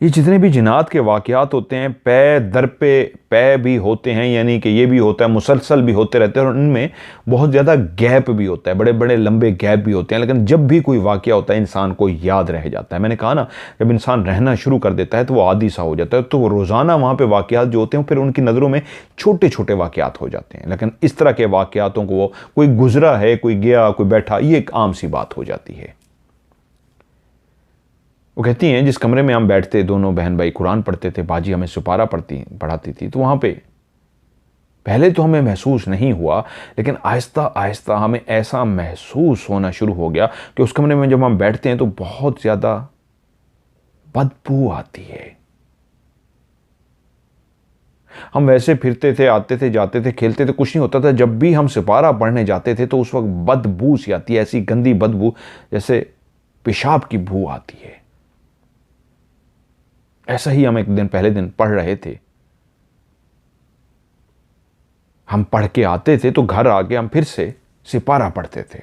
ये जितने भी जिन्नात के वाक़यात होते हैं, पै दर पे पै भी होते हैं, यानी कि ये भी होता है, मुसलसल भी होते रहते हैं और उनमें बहुत ज़्यादा गैप भी होता है, बड़े बड़े लंबे गैप भी होते हैं। लेकिन जब भी कोई वाक़या होता है इंसान को याद रह जाता है। मैंने कहा ना, जब इंसान रहना शुरू कर देता है तो वो आदी सा हो जाता है, तो वो रोज़ाना वहाँ पर वाक़यात जो होते हैं फिर उनकी नज़रों में छोटे छोटे वाक़यात हो जाते हैं। लेकिन इस तरह के वाक़यातों को, कोई गुजरा है, कोई गया, कोई बैठा, ये एक आम सी बात हो जाती है। वो कहती हैं, जिस कमरे में हम बैठते, दोनों बहन भाई कुरान पढ़ते थे, बाजी हमें सुपारा पढ़ाती थी, तो वहाँ पे पहले तो हमें महसूस नहीं हुआ, लेकिन आहिस्ता आहिस्ता हमें ऐसा महसूस होना शुरू हो गया कि उस कमरे में जब हम बैठते हैं तो बहुत ज़्यादा बदबू आती है। हम वैसे फिरते थे, आते थे, जाते थे, खेलते थे, कुछ नहीं होता था। जब भी हम सिपारा पढ़ने जाते थे तो उस वक्त बदबू सी आती है, ऐसी गंदी बदबू जैसे पेशाब की बू आती है। ऐसा ही हम एक दिन, पहले दिन पढ़ रहे थे, हम पढ़ के आते थे तो घर आके हम फिर से सिपारा पढ़ते थे।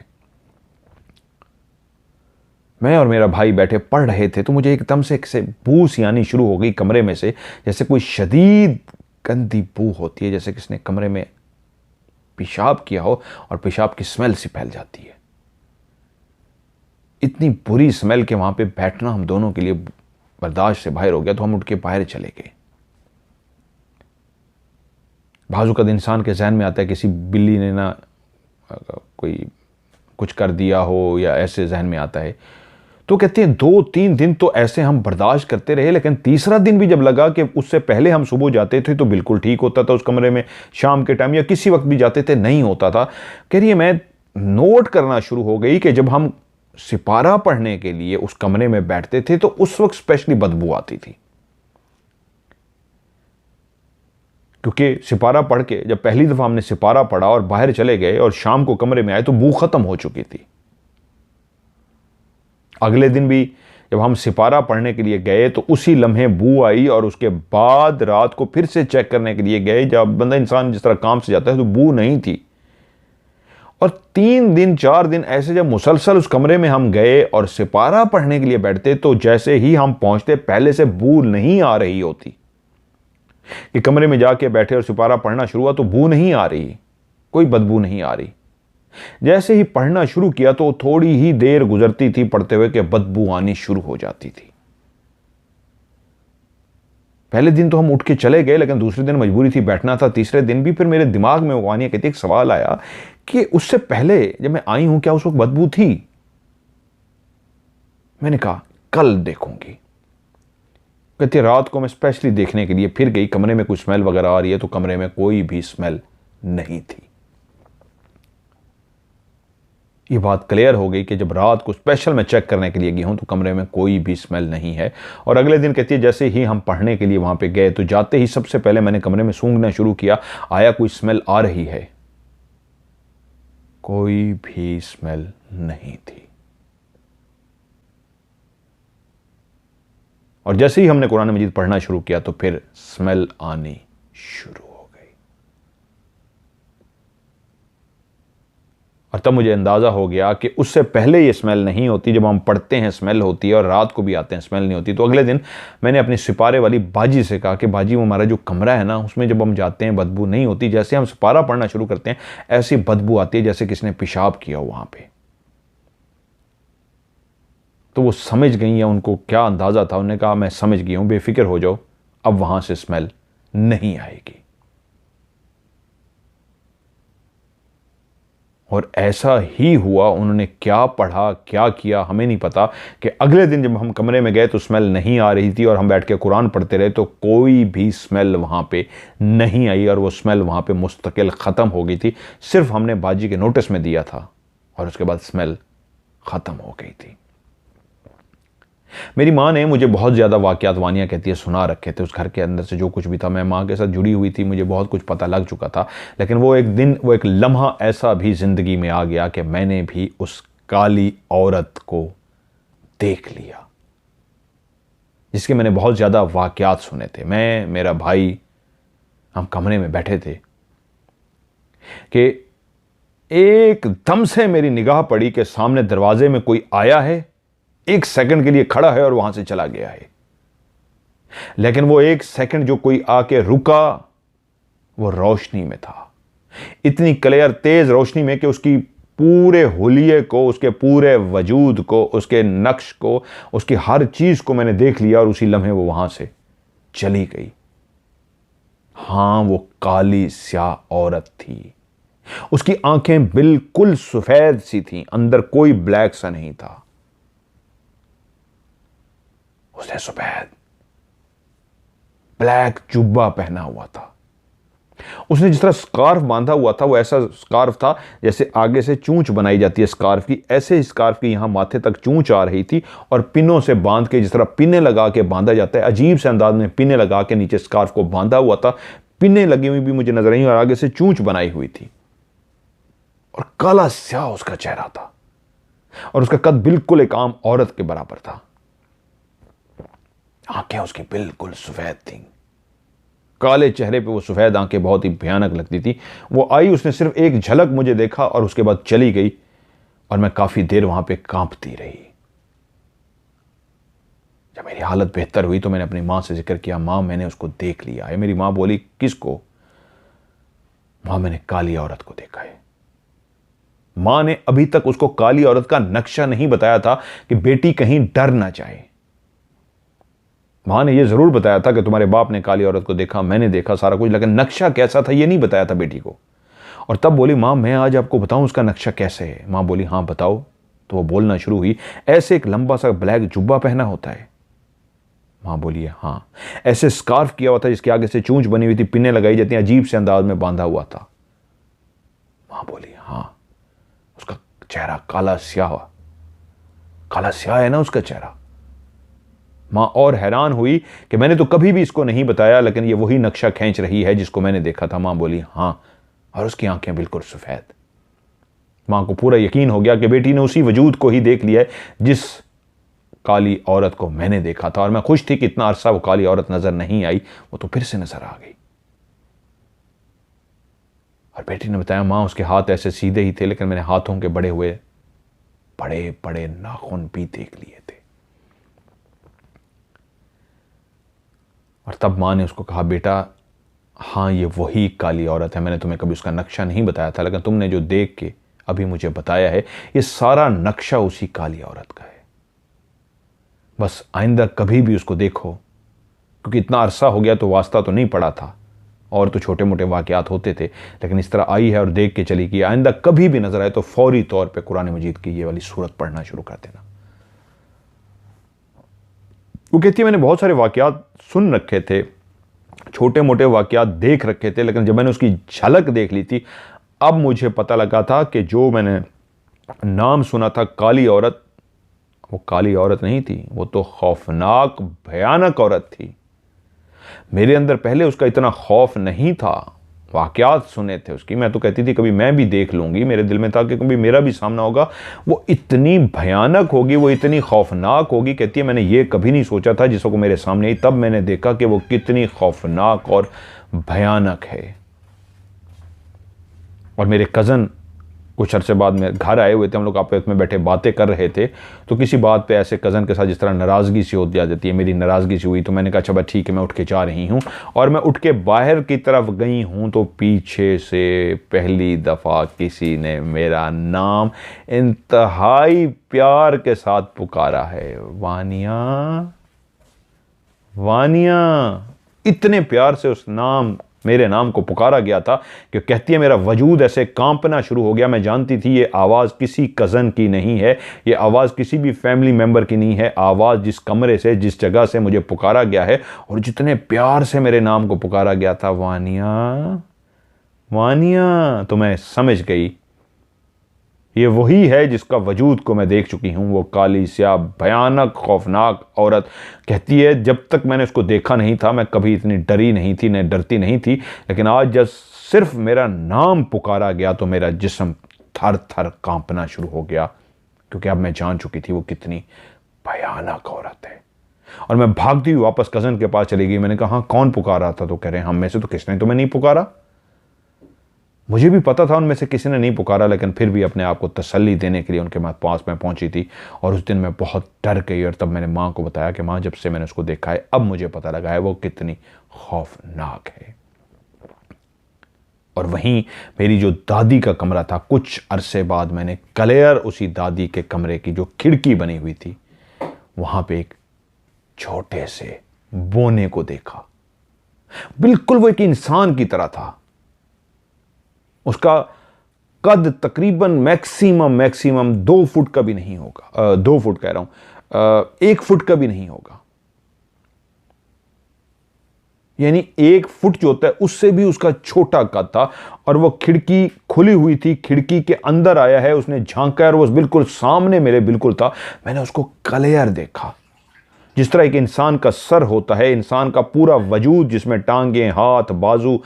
मैं और मेरा भाई बैठे पढ़ रहे थे तो मुझे एकदम से बू सी आनी शुरू हो गई कमरे में से, जैसे कोई शदीद गंदी बू होती है, जैसे किसने कमरे में पेशाब किया हो और पेशाब की स्मेल सी फैल जाती है। इतनी बुरी स्मेल के वहां पे बैठना हम दोनों के लिए बर्दाश्त से बाहर हो गया, तो हम उठ के बाहर चले गए। बाजू का इंसान के जहन में आता है किसी बिल्ली ने ना कोई कुछ कर दिया हो, या ऐसे जहन में आता है। तो कहते हैं 2-3 दिन तो ऐसे हम बर्दाश्त करते रहे, लेकिन तीसरा दिन भी जब लगा कि उससे पहले हम सुबह जाते थे तो बिल्कुल ठीक होता था उस कमरे में, शाम के टाइम या किसी वक्त भी जाते थे नहीं होता था। कह रही है, मैं नोट करना शुरू हो गई कि जब हम सिपारा पढ़ने के लिए उस कमरे में बैठते थे तो उस वक्त स्पेशली बदबू आती थी, क्योंकि सिपारा पढ़ के जब पहली दफा हमने सिपारा पढ़ा और बाहर चले गए और शाम को कमरे में आए तो बू खत्म हो चुकी थी। अगले दिन भी जब हम सिपारा पढ़ने के लिए गए तो उसी लम्हे बू आई, और उसके बाद रात को फिर से चेक करने के लिए गए, जब बंदा इंसान जिस तरह काम से जाता है तो बू नहीं थी। और 3 दिन 4 दिन ऐसे जब मुसलसल उस कमरे में हम गए और सिपारा पढ़ने के लिए बैठते तो जैसे ही हम पहुंचते पहले से बू नहीं आ रही होती, कि कमरे में जाके बैठे और सिपारा पढ़ना शुरू हुआ तो बू नहीं आ रही, कोई बदबू नहीं आ रही। जैसे ही पढ़ना शुरू किया तो थोड़ी ही देर गुजरती थी पढ़ते हुए कि बदबू आनी शुरू हो जाती थी। पहले दिन तो हम उठ के चले गए, लेकिन दूसरे दिन मजबूरी थी, बैठना था। तीसरे दिन भी फिर मेरे दिमाग में वानिया कहती एक सवाल आया कि उससे पहले जब मैं आई हूं क्या उस वक्त बदबू थी? मैंने कहा कल देखूंगी। कहती रात को मैं स्पेशली देखने के लिए फिर गई, कमरे में कोई स्मेल वगैरह आ रही है, तो कमरे में कोई भी स्मेल नहीं थी। ये बात क्लियर हो गई कि जब रात को स्पेशल मैं चेक करने के लिए गई हूं तो कमरे में कोई भी स्मेल नहीं है। और अगले दिन कहती है जैसे ही हम पढ़ने के लिए वहां पे गए तो जाते ही सबसे पहले मैंने कमरे में सूंघना शुरू किया, आया कोई स्मेल आ रही है? कोई भी स्मेल नहीं थी। और जैसे ही हमने कुरान मजीद पढ़ना शुरू किया तो फिर स्मेल आनी शुरू हो गई। और तब मुझे अंदाजा हो गया कि उससे पहले ये स्मेल नहीं होती, जब हम पढ़ते हैं स्मेल होती है, और रात को भी आते हैं स्मेल नहीं होती। तो अगले दिन मैंने अपनी सिपारे वाली बाजी से कहा कि बाजी वो हमारा जो कमरा है ना, उसमें जब हम जाते हैं बदबू नहीं होती, जैसे हम सिपारा पढ़ना शुरू करते हैं ऐसी बदबू आती है जैसे किसी ने पेशाब किया हो वहां पे। तो वो समझ गई, या उनको क्या अंदाजा था, उन्होंने कहा मैं समझ गई हूं, बेफिक्र हो जाओ, अब वहां से स्मेल नहीं आएगी। और ऐसा ही हुआ। उन्होंने क्या पढ़ा क्या किया हमें नहीं पता, कि अगले दिन जब हम कमरे में गए तो स्मेल नहीं आ रही थी, और हम बैठ के कुरान पढ़ते रहे तो कोई भी स्मेल वहाँ पे नहीं आई, और वो स्मेल वहाँ पे मुस्तकिल ख़त्म हो गई थी। सिर्फ हमने बाजी के नोटिस में दिया था और उसके बाद स्मेल ख़त्म हो गई थी। मेरी माँ ने मुझे बहुत ज़्यादा वाक़यात, वानियाँ कहती है, सुना रखे थे। उस घर के अंदर से जो कुछ भी था, मैं माँ के साथ जुड़ी हुई थी, मुझे बहुत कुछ पता लग चुका था। लेकिन वो एक दिन, वो एक लम्हा ऐसा भी ज़िंदगी में आ गया कि मैंने भी उस काली औरत को देख लिया, जिसके मैंने बहुत ज़्यादा वाक़यात सुने थे। मैं, मेरा भाई, हम कमरे में बैठे थे कि एकदम से मेरी निगाह पड़ी कि सामने दरवाजे में कोई आया है, 1 सेकंड के लिए खड़ा है और वहां से चला गया है। लेकिन वो एक सेकंड जो कोई आके रुका, वो रोशनी में था, इतनी क्लियर तेज रोशनी में कि उसकी पूरे हुलिये को, उसके पूरे वजूद को, उसके नक्श को, उसकी हर चीज को मैंने देख लिया और उसी लम्हे वो वहां से चली गई। हां, वो काली स्याह औरत थी। उसकी आंखें बिल्कुल सफेद सी थीं, अंदर कोई ब्लैक सा नहीं था। उसने सफेद ब्लैक जुब्बा पहना हुआ था। उसने जिस तरह स्कार्फ बांधा हुआ था, वो ऐसा स्कार्फ था जैसे आगे से चूंच बनाई जाती है स्कार्फ की, ऐसे स्कार्फ की यहां माथे तक चूंच आ रही थी और पिनों से बांध के, जिस तरह पिने लगा के बांधा जाता है, अजीब से अंदाज में पिने लगा के नीचे स्कार्फ को बांधा हुआ था। पिने लगी हुई भी मुझे नजर आई और आगे से चूंच बनाई हुई थी और काला स्याह उसका चेहरा था और उसका कद बिल्कुल एक आम औरत के बराबर था। आंखें उसकी बिल्कुल सफेद थीं, काले चेहरे पे वो सफेद आंखें बहुत ही भयानक लगती थी। वो आई, उसने सिर्फ एक झलक मुझे देखा और उसके बाद चली गई और मैं काफी देर वहां पे कांपती रही। जब मेरी हालत बेहतर हुई तो मैंने अपनी मां से जिक्र किया, मां मैंने उसको देख लिया है। मेरी मां बोली, किसको? मां, मैंने काली औरत को देखा है। मां ने अभी तक उसको काली औरत का नक्शा नहीं बताया था कि बेटी कहीं डर ना जाए। मां ने यह जरूर बताया था कि तुम्हारे बाप ने काली औरत को देखा, मैंने देखा, सारा कुछ, लेकिन नक्शा कैसा था यह नहीं बताया था बेटी को। और तब बोली, मां मैं आज आपको बताऊं उसका नक्शा कैसे है? मां बोली, हां बताओ। तो वो बोलना शुरू हुई, ऐसे एक लंबा सा ब्लैक जुब्बा पहना होता है। मां बोली, हां। ऐसे स्कार्फ किया हुआ था जिसके आगे से चूंच बनी हुई थी, पिने लगाई जाती, अजीब से अंदाज में बांधा हुआ था। मां बोली, हां। उसका चेहरा काला स्याह है ना उसका चेहरा। मां और हैरान हुई कि मैंने तो कभी भी इसको नहीं बताया, लेकिन ये वही नक्शा खींच रही है जिसको मैंने देखा था। मां बोली, हां। और उसकी आंखें बिल्कुल सफेद। मां को पूरा यकीन हो गया कि बेटी ने उसी वजूद को ही देख लिया है जिस काली औरत को मैंने देखा था। और मैं खुश थी कि इतना अरसा वो काली औरत नजर नहीं आई, वो तो फिर से नजर आ गई। और बेटी ने बताया, मां उसके हाथ ऐसे सीधे ही थे, लेकिन मैंने हाथों के बड़े हुए बड़े बड़े नाखून भी देख लिए थे। और तब मां ने उसको कहा, बेटा हां ये वही काली औरत है, मैंने तुम्हें कभी उसका नक्शा नहीं बताया था, लेकिन तुमने जो देख के अभी मुझे बताया है, ये सारा नक्शा उसी काली औरत का है। बस आइंदा कभी भी उसको देखो, क्योंकि इतना अरसा हो गया तो वास्ता तो नहीं पड़ा था, और तो छोटे मोटे वाकयात होते थे, लेकिन इस तरह आई है और देख के चली गई। आइंदा कभी भी नजर आए तो फौरी तौर पे कुरान मजीद की ये वाली सूरत पढ़ना शुरू कर देना। वो कहती है, मैंने बहुत सारे वाकयात सुन रखे थे, छोटे मोटे वाकयात देख रखे थे, लेकिन जब मैंने उसकी झलक देख ली थी, अब मुझे पता लगा था कि जो मैंने नाम सुना था काली औरत, वो काली औरत नहीं थी, वो तो खौफनाक भयानक औरत थी। मेरे अंदर पहले उसका इतना खौफ नहीं था, वाकयात सुने थे उसकी, मैं तो कहती थी कभी मैं भी देख लूंगी, मेरे दिल में था कि कभी मेरा भी सामना होगा, वो इतनी भयानक होगी, वो इतनी खौफनाक होगी। कहती है, मैंने ये कभी नहीं सोचा था जिसको मेरे सामने आई, तब मैंने देखा कि वो कितनी खौफनाक और भयानक है। और मेरे कज़न कुछ अरसे बाद में घर आए हुए थे, हम लोग आपस में बैठे बातें कर रहे थे, तो किसी बात पे ऐसे कज़न के साथ जिस तरह नाराज़गी सी हो जाती है, मेरी नाराज़गी सी हुई, तो मैंने कहा अच्छा ठीक है, मैं उठ के जा रही हूँ। और मैं उठ के बाहर की तरफ गई हूँ तो पीछे से पहली दफ़ा किसी ने मेरा नाम इंतहाई प्यार के साथ पुकारा है, वानिया, वानिया। इतने प्यार से उस मेरे नाम को पुकारा गया था कि कहती है मेरा वजूद ऐसे कांपना शुरू हो गया। मैं जानती थी ये आवाज़ किसी कज़न की नहीं है, ये आवाज़ किसी भी फैमिली मेंबर की नहीं है, आवाज़ जिस कमरे से, जिस जगह से मुझे पुकारा गया है और जितने प्यार से मेरे नाम को पुकारा गया था, वानिया, वानिया, तो मैं समझ गई ये वही है जिसका वजूद को मैं देख चुकी हूँ, वो काली स्याह भयानक खौफनाक औरत। कहती है जब तक मैंने उसको देखा नहीं था मैं कभी इतनी डरी नहीं थी, न डरती नहीं थी, लेकिन आज जब सिर्फ मेरा नाम पुकारा गया तो मेरा जिस्म थर थर कांपना शुरू हो गया, क्योंकि अब मैं जान चुकी थी वो कितनी भयानक औरत है। और मैं भागती हुई वापस कज़न के पास चली गई। मैंने कहा हाँ कौन पुकारा था? तो कह रहे हैं हम में से तो किसने तुम्हें नहीं पुकारा। मुझे भी पता था उनमें से किसी ने नहीं पुकारा, लेकिन फिर भी अपने आप को तसल्ली देने के लिए उनके पास में पहुंची थी। और उस दिन मैं बहुत डर गई और तब मैंने माँ को बताया कि माँ, जब से मैंने उसको देखा है अब मुझे पता लगा है वो कितनी खौफनाक है। और वहीं मेरी जो दादी का कमरा था, कुछ अरसे बाद मैंने क्लियर उसी दादी के कमरे की जो खिड़की बनी हुई थी वहां पे एक छोटे से बोने को देखा। बिल्कुल वो एक इंसान की तरह था। उसका कद तकरीबन मैक्सिमम 2 फुट का भी नहीं होगा, 2 फुट कह रहा हूं, 1 फुट का भी नहीं होगा। यानी 1 फुट जो होता है उससे भी उसका छोटा कद था। और वो खिड़की खुली हुई थी, खिड़की के अंदर आया है, उसने झांका और वो बिल्कुल सामने मेरे बिल्कुल था। मैंने उसको क्लियर देखा। जिस तरह एक इंसान का सर होता है, इंसान का पूरा वजूद जिसमें टांगे, हाथ, बाजू,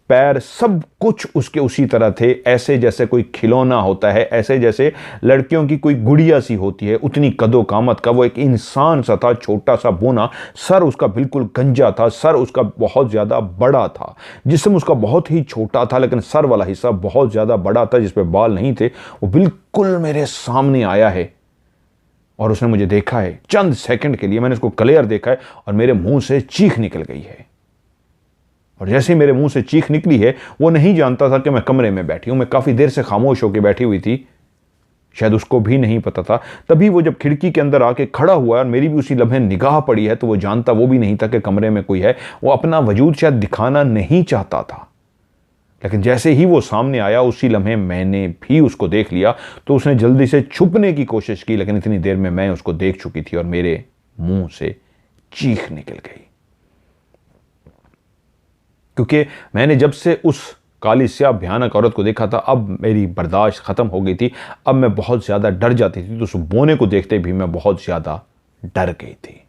पैर, सब कुछ उसके उसी तरह थे। ऐसे जैसे कोई खिलौना होता है, ऐसे जैसे लड़कियों की कोई गुड़िया सी होती है, उतनी कदो कामत का वो एक इंसान सा था, छोटा सा बोना। सर उसका बिल्कुल गंजा था, सर उसका बहुत ज़्यादा बड़ा था। जिस्म उसका बहुत ही छोटा था, लेकिन सर वाला हिस्सा बहुत ज़्यादा बड़ा था, जिस पे बाल नहीं थे। वो बिल्कुल मेरे सामने आया है और उसने मुझे देखा है। चंद सेकंड के लिए मैंने उसको क्लियर देखा है और मेरे मुंह से चीख निकल गई है। और जैसे ही मेरे मुंह से चीख निकली है, वो नहीं जानता था कि मैं कमरे में बैठी हूं। मैं काफी देर से खामोश होकर बैठी हुई थी, शायद उसको भी नहीं पता था। तभी वो जब खिड़की के अंदर आके खड़ा हुआ और मेरी भी उसी लम्हे निगाह पड़ी है, तो वो जानता वो भी नहीं था कि कमरे में कोई है। वो अपना वजूद शायद दिखाना नहीं चाहता था, लेकिन जैसे ही वो सामने आया उसी लम्हे मैंने भी उसको देख लिया। तो उसने जल्दी से छुपने की कोशिश की, लेकिन इतनी देर में मैं उसको देख चुकी थी और मेरे मुंह से चीख निकल गई। क्योंकि मैंने जब से उस काली स्याह भयानक औरत को देखा था, अब मेरी बर्दाश्त खत्म हो गई थी। अब मैं बहुत ज्यादा डर जाती थी। तो उस बोने को देखते भी मैं बहुत ज्यादा डर गई थी।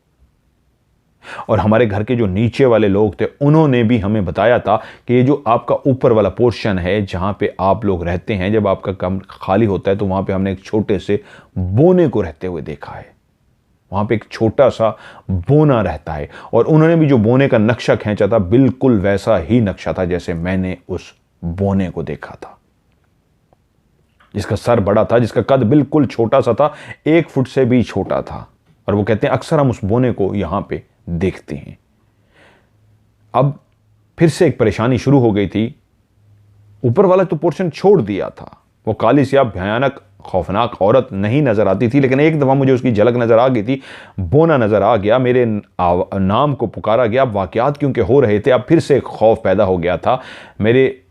और हमारे घर के जो नीचे वाले लोग थे, उन्होंने भी हमें बताया था कि ये जो आपका ऊपर वाला पोर्शन है जहां पे आप लोग रहते हैं, जब आपका कमरा खाली होता है तो वहां पे हमने एक छोटे से बोने को रहते हुए देखा है। वहां पे एक छोटा सा बोना रहता है। और उन्होंने भी जो बोने का नक्शा खींचा था, बिल्कुल वैसा ही नक्शा था जैसे मैंने उस बोने को देखा था, जिसका सर बड़ा था, जिसका कद बिल्कुल छोटा सा था, 1 फुट से भी छोटा था। और वो कहते हैं अक्सर हम उस बोने को यहां पे देखते हैं। अब फिर से एक परेशानी शुरू हो गई थी। ऊपर वाला तो पोर्शन छोड़ दिया था, वो काली स्याह भयानक खौफनाक औरत नहीं नजर आती थी, लेकिन एक दफा मुझे उसकी झलक नजर आ गई थी। बोना नजर आ गया, मेरे नाम को पुकारा गया। वाकयात क्योंकि हो रहे थे, अब फिर से खौफ पैदा हो गया था। मेरे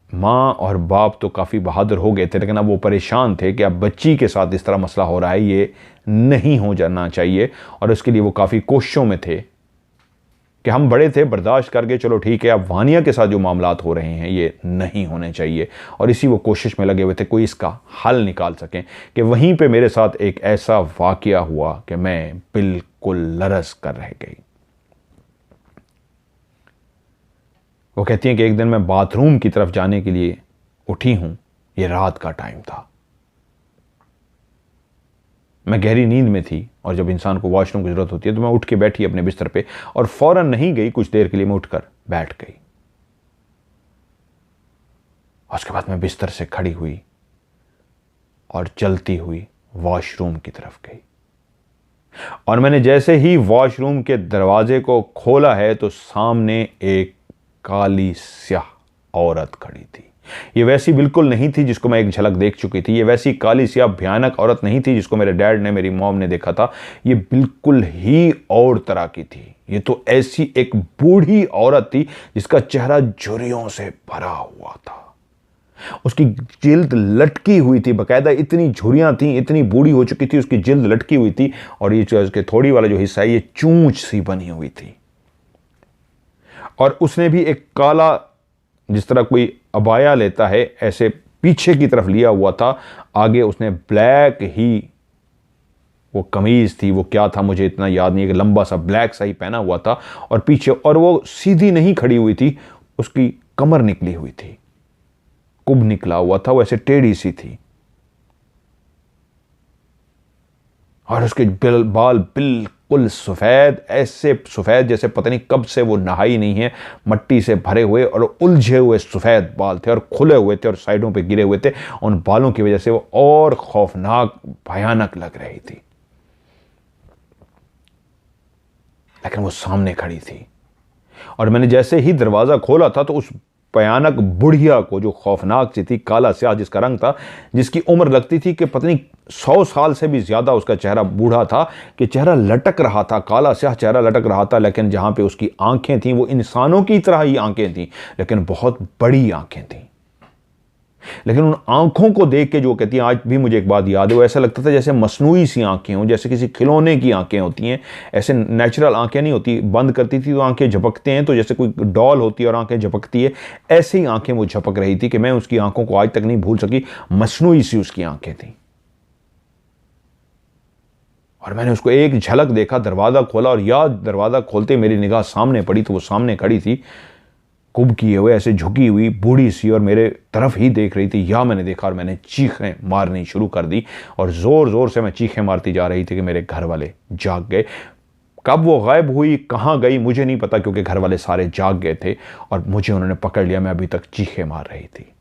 माँ और बाप तो काफ़ी बहादुर हो गए थे, लेकिन अब वो परेशान थे कि अब बच्ची के साथ इस तरह मसला हो रहा है, ये नहीं हो जाना चाहिए। और उसके लिए वो काफ़ी कोशिशों में थे कि हम बड़े थे, बर्दाश्त करके चलो ठीक है, अब वानिया के साथ जो मामलात हो रहे हैं ये नहीं होने चाहिए। और इसी वो कोशिश में लगे हुए थे कोई इसका हल निकाल सकें। कि वहीं पे मेरे साथ एक ऐसा वाकया हुआ कि मैं बिल्कुल लरस कर रह गई। वो कहती हैं कि एक दिन मैं बाथरूम की तरफ जाने के लिए उठी हूं, ये रात का टाइम था, मैं गहरी नींद में थी। और जब इंसान को वॉशरूम की जरूरत होती है तो मैं उठ के बैठी अपने बिस्तर पे, और फौरन नहीं गई, कुछ देर के लिए मैं उठकर बैठ गई। उसके बाद मैं बिस्तर से खड़ी हुई और चलती हुई वॉशरूम की तरफ गई। और मैंने जैसे ही वॉशरूम के दरवाजे को खोला है तो सामने एक काली स्याह औरत खड़ी थी। ये वैसी बिल्कुल नहीं थी जिसको मैं एक झलक देख चुकी थी। ये वैसी काली स्याह भयानक औरत नहीं थी जिसको मेरे डैड ने, मेरी मॉम ने देखा था। ये बिल्कुल ही और तरह की थी। ये तो ऐसी एक बूढ़ी औरत थी जिसका चेहरा झुर्रियों से भरा हुआ था। उसकी जिल्द लटकी हुई थी, बकायदा इतनी झुर्रियां थी, इतनी बूढ़ी हो चुकी थी, उसकी जिल्द लटकी हुई थी। और ये जो उसके थोड़ी वाला जो हिस्सा है, ये चूंच सी बनी हुई थी। और उसने भी एक काला, जिस तरह कोई अबाया लेता है, ऐसे पीछे की तरफ लिया हुआ था। आगे उसने ब्लैक ही वो कमीज थी, वो क्या था मुझे इतना याद नहीं है, कि लंबा सा ब्लैक सा ही पहना हुआ था। और पीछे, और वो सीधी नहीं खड़ी हुई थी, उसकी कमर निकली हुई थी, कुब निकला हुआ था, वो ऐसे टेढ़ी सी थी। और उसके बाल बिल्कुल सफ़ेद, ऐसे सफ़ेद जैसे पता नहीं कब से वो नहाई नहीं है, मट्टी से भरे हुए और उलझे हुए सफ़ेद बाल थे और खुले हुए थे और साइडों पे गिरे हुए थे। उन बालों की वजह से वो और खौफनाक भयानक लग रही थी। लेकिन वो सामने खड़ी थी और मैंने जैसे ही दरवाज़ा खोला था तो उस भयानक बुढ़िया को, जो खौफनाक सी थी, काला स्याह जिसका रंग था, जिसकी उम्र लगती थी कि पता नहीं 100 साल से भी ज़्यादा उसका चेहरा बूढ़ा था, कि चेहरा लटक रहा था, काला स्याह चेहरा लटक रहा था। लेकिन जहाँ पे उसकी आंखें थीं वो इंसानों की तरह ही आंखें थीं, लेकिन बहुत बड़ी आंखें थीं। लेकिन उन आंखों को देख के जो कहती है, आज भी मुझे एक बात याद है, वो ऐसा लगता था जैसे मसनूई सी आंखें हों, जैसे किसी खिलौने की आंखें होती हैं। ऐसे नेचुरल आंखें नहीं होती, बंद करती थी तो आंखें झपकते हैं, तो जैसे कोई डॉल होती है और आंखें झपकती है, ऐसी आंखें वो झपक रही थी कि मैं उसकी आंखों को आज तक नहीं भूल सकी। मसनूई सी उसकी आंखें थी और मैंने उसको एक झलक देखा, दरवाज़ा खोला और याद दरवाज़ा खोलते मेरी निगाह सामने पड़ी तो वो सामने खड़ी थी, कुब किए हुए, ऐसे झुकी हुई, बूढ़ी सी, और मेरे तरफ ही देख रही थी। या मैंने देखा और मैंने चीखें मारनी शुरू कर दी और ज़ोर ज़ोर से मैं चीखें मारती जा रही थी कि मेरे घर वाले जाग गए। कब वो गायब हुई, कहाँ गई, मुझे नहीं पता, क्योंकि घर वाले सारे जाग गए थे और मुझे उन्होंने पकड़ लिया। मैं अभी तक चीखें मार रही थी।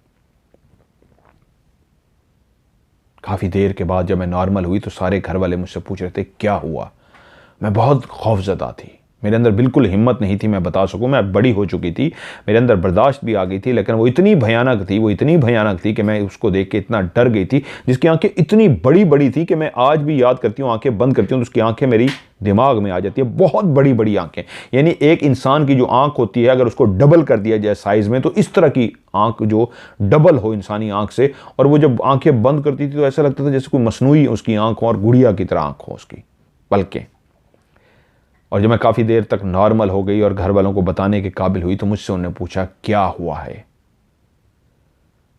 काफ़ी देर के बाद जब मैं नॉर्मल हुई तो सारे घर वाले मुझसे पूछ रहे थे क्या हुआ। मैं बहुत खौफजदा थी, मेरे अंदर बिल्कुल हिम्मत नहीं थी मैं बता सकूं। मैं बड़ी हो चुकी थी, मेरे अंदर बर्दाश्त भी आ गई थी, लेकिन वो इतनी भयानक थी, वो इतनी भयानक थी कि मैं उसको देख के इतना डर गई थी, जिसकी आंखें इतनी बड़ी बड़ी थी कि मैं आज भी याद करती हूँ, आंखें बंद करती हूँ तो उसकी आंखें मेरी दिमाग में आ जाती है। बहुत बड़ी बड़ी आंखें, यानी एक इंसान की जो आंख होती है अगर उसको डबल कर दिया जाए साइज में, तो इस तरह की आंख जो डबल हो इंसानी आंख से। और वो जब आंखें बंद करती थी तो ऐसा लगता था जैसे कोई मसनूई उसकी आंख हो और गुड़िया की तरह आंख हो उसकी पलकें। और जब मैं काफ़ी देर तक नॉर्मल हो गई और घर वालों को बताने के काबिल हुई तो मुझसे उन्होंने पूछा क्या हुआ है।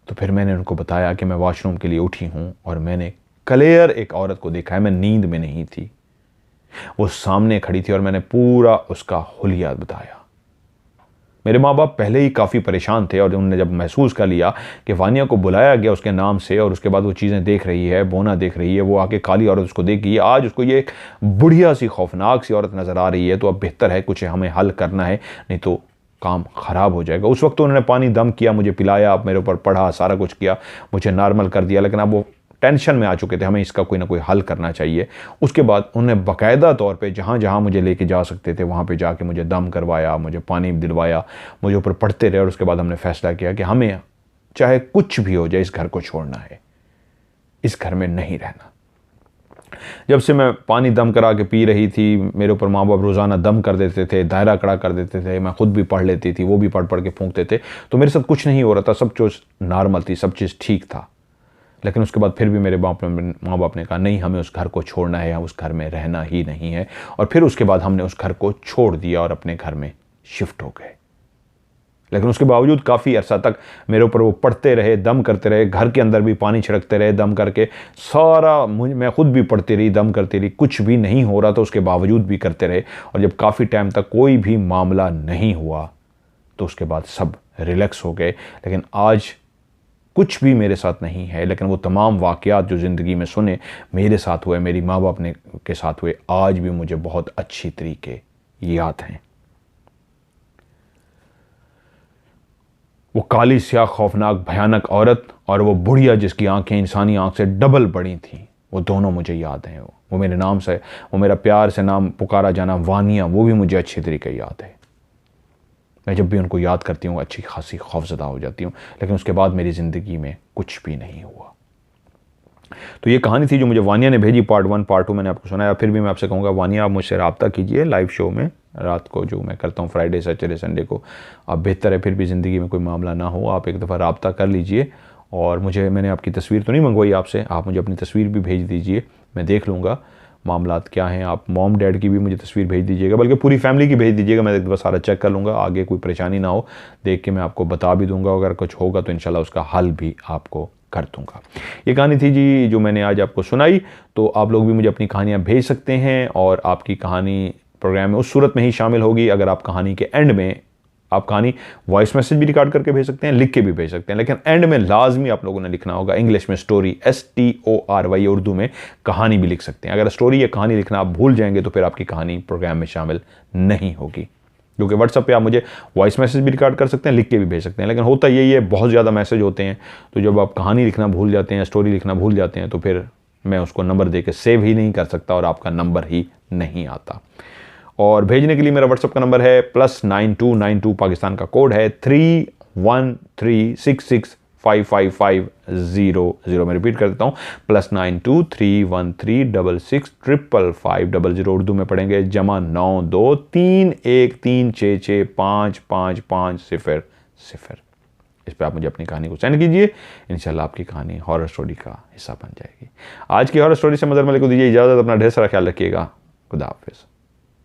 तो फिर मैंने उनको बताया कि मैं वॉशरूम के लिए उठी हूँ और मैंने क्लियर एक औरत को देखा है, मैं नींद में नहीं थी, वो सामने खड़ी थी और मैंने पूरा उसका हुलिया बताया। मेरे माँ बाप पहले ही काफ़ी परेशान थे और उन्होंने जब महसूस कर लिया कि वानिया को बुलाया गया उसके नाम से और उसके बाद वो चीज़ें देख रही है, बोना देख रही है, वो आके काली औरत उसको देख गई, आज उसको ये एक बुढ़िया सी खौफनाक सी औरत नज़र आ रही है, तो अब बेहतर है कुछ हमें हल करना है, नहीं तो काम ख़राब हो जाएगा। उस वक्त तो उन्होंने पानी दम किया, मुझे पिलाया, मेरे ऊपर पढ़ा, सारा कुछ किया, मुझे नॉर्मल कर दिया, लेकिन अब वो टेंशन में आ चुके थे, हमें इसका कोई ना कोई हल करना चाहिए। उसके बाद उन्होंने बाकायदा तौर पे जहाँ जहाँ मुझे लेके जा सकते थे वहाँ पे जाके मुझे दम करवाया, मुझे पानी दिलवाया, मुझे ऊपर पढ़ते रहे और उसके बाद हमने फैसला किया कि हमें चाहे कुछ भी हो जाए इस घर को छोड़ना है, इस घर में नहीं रहना। जब से मैं पानी दम करा के पी रही थी, मेरे ऊपर माँ बाप रोज़ाना दम कर देते थे, दायरा कड़ा कर देते थे, मैं खुद भी पढ़ लेती थी, वो भी पढ़ पढ़ के फूंकते थे, तो मेरे साथ कुछ नहीं हो रहा था, सब चीज़ नॉर्मल थी, सब चीज़ ठीक था। लेकिन उसके बाद फिर भी मेरे माँ बाप ने कहा नहीं, हमें उस घर को छोड़ना है, हम उस घर में रहना ही नहीं है। और फिर उसके बाद हमने उस घर को छोड़ दिया और अपने घर में शिफ्ट हो गए। लेकिन उसके बावजूद काफ़ी अरसा तक मेरे ऊपर वो पढ़ते रहे, दम करते रहे, घर के अंदर भी पानी छिड़कते रहे दम करके, सारा मैं खुद भी पढ़ती रही, दम करती रही, कुछ भी नहीं हो रहा था उसके बावजूद भी करते रहे। और जब काफ़ी टाइम तक कोई भी मामला नहीं हुआ तो उसके बाद सब रिलैक्स हो गए। लेकिन आज कुछ भी मेरे साथ नहीं है, लेकिन वो तमाम वाक़यात जो ज़िंदगी में सुने, मेरे साथ हुए, मेरी माँ बाप ने के साथ हुए, आज भी मुझे बहुत अच्छी तरीके याद हैं। वो काली स्याह खौफनाक भयानक औरत और वो बुढ़िया जिसकी आंखें इंसानी आंख से डबल बड़ी थीं, वो दोनों मुझे याद हैं। वो मेरे नाम से, वो मेरा प्यार से नाम पुकारा जाना वानिया, वो भी मुझे अच्छी तरीके याद है। मैं जब भी उनको याद करती हूँ अच्छी खासी खौफजदा हो जाती हूँ। लेकिन उसके बाद मेरी ज़िंदगी में कुछ भी नहीं हुआ। तो ये कहानी थी जो मुझे वानिया ने भेजी, पार्ट 1 पार्ट 2 मैंने आपको सुनाया। फिर भी मैं आपसे कहूँगा वानिया, आप मुझसे रब्ता कीजिए लाइव शो में, रात को जो मैं करता हूँ फ्राइडे सैटरडे संडे को। आप बेहतर है फिर भी ज़िंदगी में कोई मामला ना हो, आप एक दफ़ा रब्ता कर लीजिए। और मैंने आपकी तस्वीर तो नहीं मंगवाई आपसे, आप मुझे अपनी तस्वीर भी भेज दीजिए, मैं देख लूँगा मामलात क्या हैं। आप मॉम डैड की भी मुझे तस्वीर भेज दीजिएगा, बल्कि पूरी फैमिली की भेज दीजिएगा, मैं एक दफ़ा सारा चेक कर लूँगा, आगे कोई परेशानी ना हो, देख के मैं आपको बता भी दूँगा। अगर कुछ होगा तो इंशाल्लाह उसका हल भी आपको कर दूँगा। ये कहानी थी जी जो मैंने आज आपको सुनाई। तो आप लोग भी मुझे अपनी कहानियाँ भेज सकते हैं और आपकी कहानी प्रोग्राम में उस सूरत में ही शामिल होगी अगर आप कहानी के एंड में आप कहानी वॉइस मैसेज भी रिकॉर्ड करके भेज सकते हैं, लिख के भी भेज सकते हैं, लेकिन एंड में लाजमी आप लोगों ने लिखना होगा इंग्लिश में स्टोरी, STORY, उर्दू में कहानी भी लिख सकते हैं। अगर स्टोरी या कहानी लिखना आप भूल जाएंगे तो फिर आपकी कहानी प्रोग्राम में शामिल नहीं होगी। क्योंकि व्हाट्सएप पे आप मुझे वॉइस मैसेज भी रिकॉर्ड कर सकते हैं, लिख के भी भेज सकते हैं, लेकिन होता यही है बहुत ज़्यादा मैसेज होते हैं, तो जब आप कहानी लिखना भूल जाते हैं, स्टोरी लिखना भूल जाते हैं, तो फिर मैं उसको नंबर दे के सेव ही नहीं कर सकता और आपका नंबर ही नहीं आता। और भेजने के लिए मेरा व्हाट्सएप का नंबर है +9292, पाकिस्तान का कोड है 313665550। मैं रिपीट कर देता हूँ, +923136655500। उर्दू में पढ़ेंगे +923136655500। इस पर आप मुझे अपनी कहानी को सेंड कीजिए, इंशाल्लाह आपकी कहानी हॉरर स्टोरी का हिस्सा बन जाएगी। आज की हॉरर स्टोरी से मदर मलिक को दीजिए इजाज़त। अपना ढेर सारा ख्याल रखिएगा। खुदा हाफिज़।